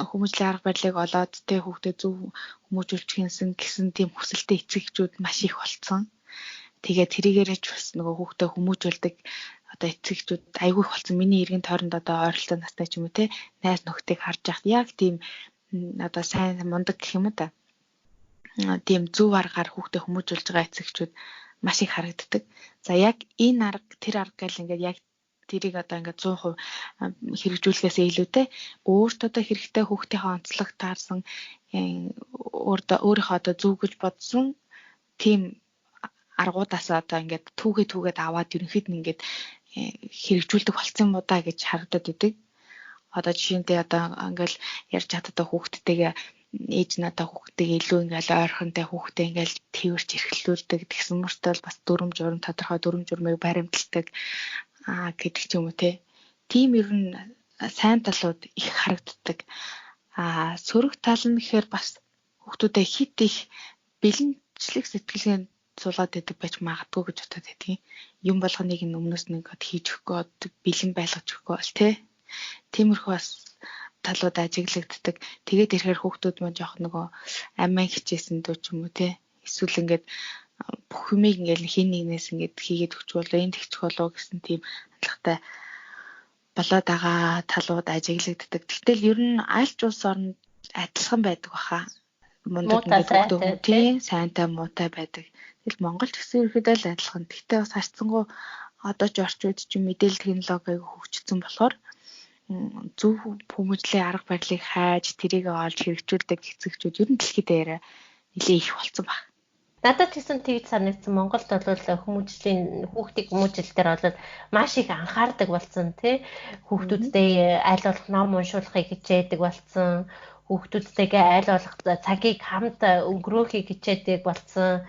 Speaker 1: хүмүүжлийн арга барилыг олоод тэ хүүхдэд зөв хүмүүжүүлж гэсэн тийм хүсэлтэй эцэг эхчүүд маш их болсон. Тэгээд тэрийгээрээ ч бас нөгөө хүүхдэд хүмүүжүүлдэг одоо эцэг эхчүүд айгүй их болсон. Миний эргэн тойронд одоо ойролцоо настай ч юм уу те найз нөхдөйг харж яхад яг тийм одоо сайн мундаг гэх юм уу та. тийм зөв аргаар хүүхдээ хүмүүжүүлж байгаа эцэгчүүд маш их харагддаг. За яг энэ арга тэр арга гэл ингээд яг тэрийг одоо ингээд 100% хэрэгжүүлэхээс илүүтэй өөртөө одоо хэрэгтэй хүүхдийнхээ онцлог таарсан өөрийнхөө одоо зөв гэж бодсон тийм аргуудаас одоо ингээд түүгээд аваад ерөнхийд нь ингээд хэрэгжүүлдэг болсон юм уу да гэж харагдаад идэг. Одоо жишээлбэл одоо ингээл ярьж чаддаг хүүхдтэйгээ ээж надаа хүүхдтэйгээ илүү ингээл ойрхонтой хүүхдээ ингээл тэрвэрч эрхлүүлдэг тэгсэн мөртөө бас дүрм журм тодорхой дүрм журмыг баримталдаг гэдэг ч юм уу те. Тийм ер нь сайн талууд их харагддаг. Сөрөг тал нь гэхээр бас хүүхдүүдэд хит их бэлэнчлэх сэтгэлгээ суулгаад байдаг байж магадгүй гэж бодоод байдгийг. Юм болгоныг нь өмнөөс нь ингээд хийж өгөхгүй бэлэн байлгаж өгөхгүй бол те. Тиймэрхүү бас талууд ажиглагддаг. Тэгээд ирэхээр хүүхдүүд маань жоох нөгөө амиа хичээсэн дөө ч юм уу те. Эсвэл ингээд бүх юмыг ингээд хин нэгнээс ингээд хийгээд өгч болоо энд тэгчих болоо гэсэн тийм хандлагатай болоод байгаа талууд ажиглагддаг. Гэтэл ер нь аль ч улс орнд адилхан байдаг баха. Мундаг хүүхдүүд тийм сайнтай муутай байдаг. Тэгэл Монголд гэсэн ерөөдөө л адилхан. Гэхдээ бас харцсангуу одоо ч орчин үед чинь мэдээлэл технологиг хөгжсөн болохоор зөв хүмүүжлийн арга барилыг хайж тэрийг олж хэрэгжүүлдэг эцэгчүүд ер нь дэлхийд дээр нэлээ их болсон баг.
Speaker 2: Надад тэгсэн тэгж санагдсан Монголд бол хүмүүжлийн хүүхдийн хүмүүжил дээр бол маш их анхаардаг болсон тий. Хүүхдүүдтэй аль болох ном уншуулахыг хичээдэг болсон. Хүүхдүүдтэйгээ аль болох цагийг хамт өнгөрөөхийг хичээдэг болсон.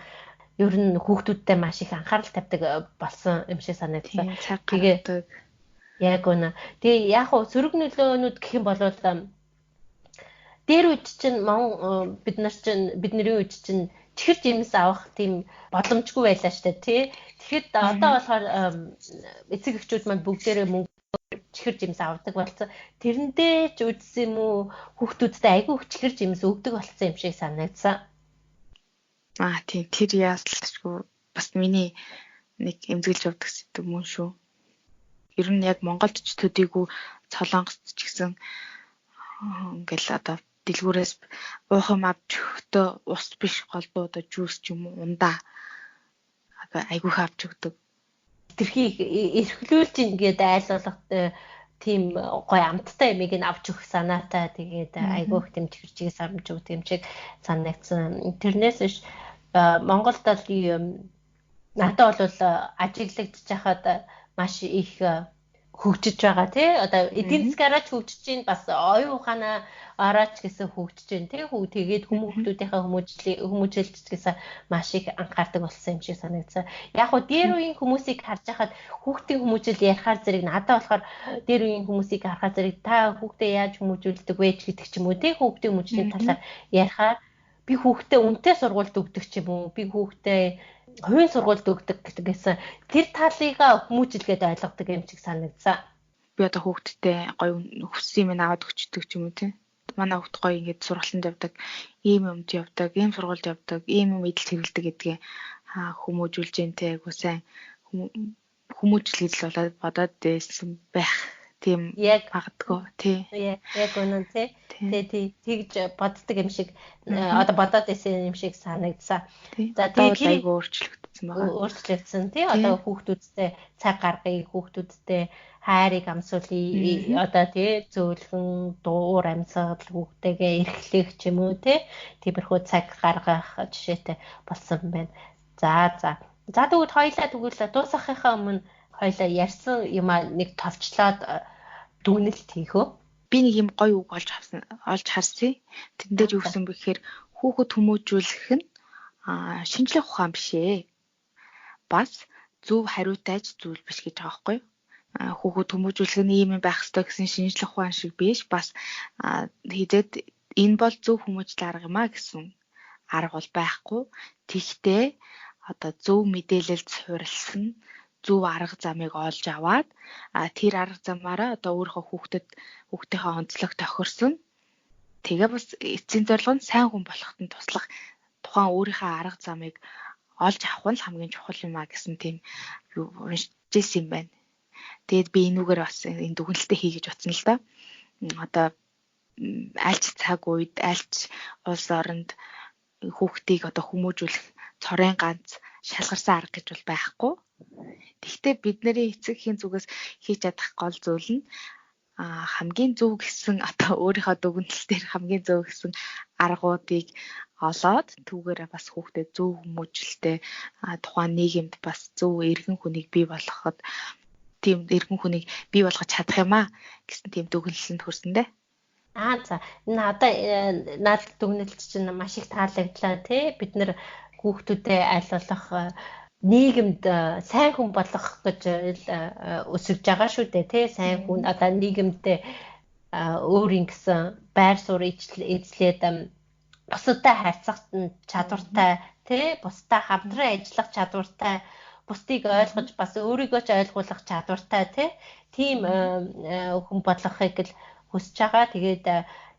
Speaker 2: Ер нь хүүхдүүдтэй маш их анхаарал тавьдаг болсон юм шиг санагдсан.
Speaker 1: Тэгээд
Speaker 2: яг үнэ. Тэгээ яг хөө сөрөг нөлөөнүүд гэх юм бол дээр үед чинь бидний үед чинь чихэр жимс авах тийм боломжгүй байлаа штэ тий. Тэгэхэд одоо болохоор эцэг эхчүүд маань бүгдээрээ мөнгө чихэр жимс авдаг болсон. Тэрэндээ ч үзсэн юм уу хүүхдүүдтэй айгүй их чихэр жимс өгдөг болсон юм шиг санагдсан.
Speaker 1: Тийм тэр яалтчгүй бас миний нэг эмзэглэж явдаг зүйл мөн шүү. Ер нь яг Монголд ч төдийгүй Солонгост ч гэсэн ингээл одоо дэлгүүрээс уух юм авч өгтөө ус биш голбоо одоо жуус ч юм уу ундаа айгүйх авч өгдөг.
Speaker 2: Тэрхийг эрхлүүлж ингээд айл болох тийм гой амттай ямиг нь авч өгөх санаатай тэгээд айгүйх тийм чихэрчгээс амж өгдөг юм шиг санагдсан. Тэрнээс биш Монголд бол надад бол ажиглагдчих хахад маш их хөгжиж байгаа тий. Одоо эдийн засгаараа ч хөгжиж чинь бас оюун ухаанаа араач гэсэн хөгжиж чинь тий. Тэгээд хүмүүстүүдийнхээ хүмүүжилчдгээс маш их анхаардаг болсон юм шиг санагдсан. Яг хөө дээр үеийн хүмүүсийг харж байхад хүүхдийн хүмүүжил ярихаар зэрэг надад болохоор дээр үеийн хүмүүсийг харахаар зэрэг та хүүхдээ яаж хүмүүжүүлдэг вэ гэдэг ч юм уу тий. Хүүхдийн хүмүүжлийн талаар ярихаар би хүүхдээ үнэтэй сургуульд өгдөг ч юм уу. Би хүүхдээ хувийн сургуульд өгдөг гэсэн тэр талыг хүмүүжилгээд ойлгодог юм шиг санагдсан.
Speaker 1: Би одоо хүүхдтэй гоё хүссэн юм аваад өгчдөг ч юм уу тий. Манай хүүхд гоё ингэж сургалтанд явдаг, ийм юмд явдаг, ийм сургуульд явдаг, ийм юм идэл хэрэгэлдэг гэдгээ хүмүүжүүлж जैन тий айгуу сайн хүмүүжил гэдэл болоод бодоод байсан байх. Тийм магадгүй тий.
Speaker 2: Яг үнэн тий. Тэгж боддог юм шиг одоо бодоод байсан юм шиг санагдсан.
Speaker 1: За тэгээд айгуу өөрчлөгдсөн байгаа.
Speaker 2: Өөрчлөгдсөн тий. Одоо хүүхдүүдтэй цаг гаргая, хүүхдүүдтэй хайрыг амсуулъя. Одоо тий зөөлхөн дуур амьсгал хүүхдтэйгээ эрхлэх ч юм уу тий. Тиймэрхүү цаг гаргах жишээтэй болсон байна. За тэгвэл хоёлаа тэгвэл дуусгахынхаа өмнө хоёлаа ярьсан юм нэг товчлоод дүгнэлт хийхөө.
Speaker 1: Би нэг юм гоё үг олж харсан. Тэн дээр юу гэсэн бэ гэхээр хүүхэд хүмүүжүүлэх нь шинжлэх ухаан биш ээ. Бас зөв хариуйтайч зүйл биш гэж байгаа байхгүй юу? Хүүхэд хүмүүжүүлэх нь ийм юм байх ёстой гэсэн шинжлэх ухаан шиг биш. Бас хийдээд энэ бол зөв хүмүүжил арга юм а гэсэн арга бол байхгүй. Тэгтээ одоо зөв мэдээлэлд суурилсан зөв арга замыг олж аваад тэр арга замаараа одоо өөрийнхөө хүүхдийнхээ онцлог тохирсон. Тэгээ бас эцсийн зорилго нь сайн хүн болоход нь туслах тухайн өөрийнхөө арга замыг олж авах нь хамгийн чухал юм а гэсэн тийм уншиж юм байна. Тэгээд би энүүгээр бас энэ дүгнэлтээ хий гэж утсан л да. Одоо альч цаг үед альч улс оронд хүүхдийг одоо хүмүүжүүлэх цорын ганц шалгарсан арга гэж бол байхгүй. Гэхдээ бидний эцэгхийн зүгээс хийж чадах гол зүйл нь хамгийн зөв гэсэн одоо өөрийнхөө дүгнэлт дээр хамгийн зөв гэсэн аргуудыг олоод түүгээрээ бас хүүхдэд зөв хүмүүжлэлтэй тухайн нийгэмд бас зөв эргэн хүнийг бий болгоход тийм эргэн хүнийг бий болгож чадах юм аа гэсэн тийм дүгнэлтэнд хүрсэндээ.
Speaker 2: За энэ одоо наад дүгнэлт чинь маш их таалагдлаа тий. Бид нэр хүүхдүүдэд аль болох нийгэмд сайн хүн болох гэж өсөж байгаа шүү дээ тий. Сайн хүн одоо нийгэмд өөрийн гэсэн байр суурь эзлээд бусадтай харьцах чадвартай тий. Бусдаа хамтран ажиллах чадвартай, бусдыг ойлгож бас өөрийгөө ч ойлгуулах чадвартай тий. Тийм хүн болохыг л хүсэж байгаа. Тэгээд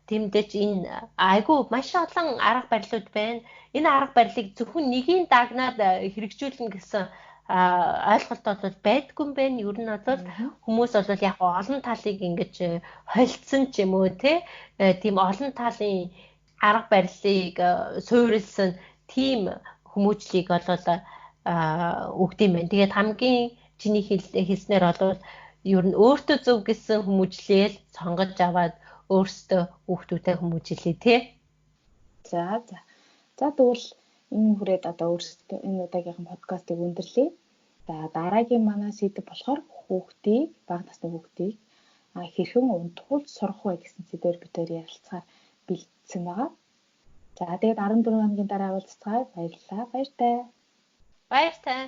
Speaker 2: тиймдээ ч энэ айгүй маш олон арга барилууд байна. Энэ арга барилыг зөвхөн нэгийн дагнаад хэрэгжүүлнэ гэсэн ойлголт бол байдгүй юм байна. Ер нь бол хүмүүс бол яг олон талыг ингэж холилдсон ч юм уу тийм олон талын арга барилыг суурилсан тийм хүмүүжлийг бол өгд юм байна. Тэгээд хамгийн чиний хэлснээр бол ер нь өөртөө зөв гэсэн хүмүүжлээл сонгож аваад өөрсдөө хүүхдүүдэд хүмүүжилээ тий.
Speaker 3: За тэгвэл энэ хүрээд одоо өөрсдөө энэ удаагийнхан подкастыг өндөрлөе. За дараагийн манай сэдэв болохоор хүүхдийг, бага насны хүүхдийг хэрхэн унтгуулж сурах вэ гэсэн сэдвээр бид хоёр ярилцахаар бэлдсэн байгаа. За тэгээд 14 хоногийн дараа уулзцагаа баярлалаа. Баяртай.
Speaker 2: Баяртай.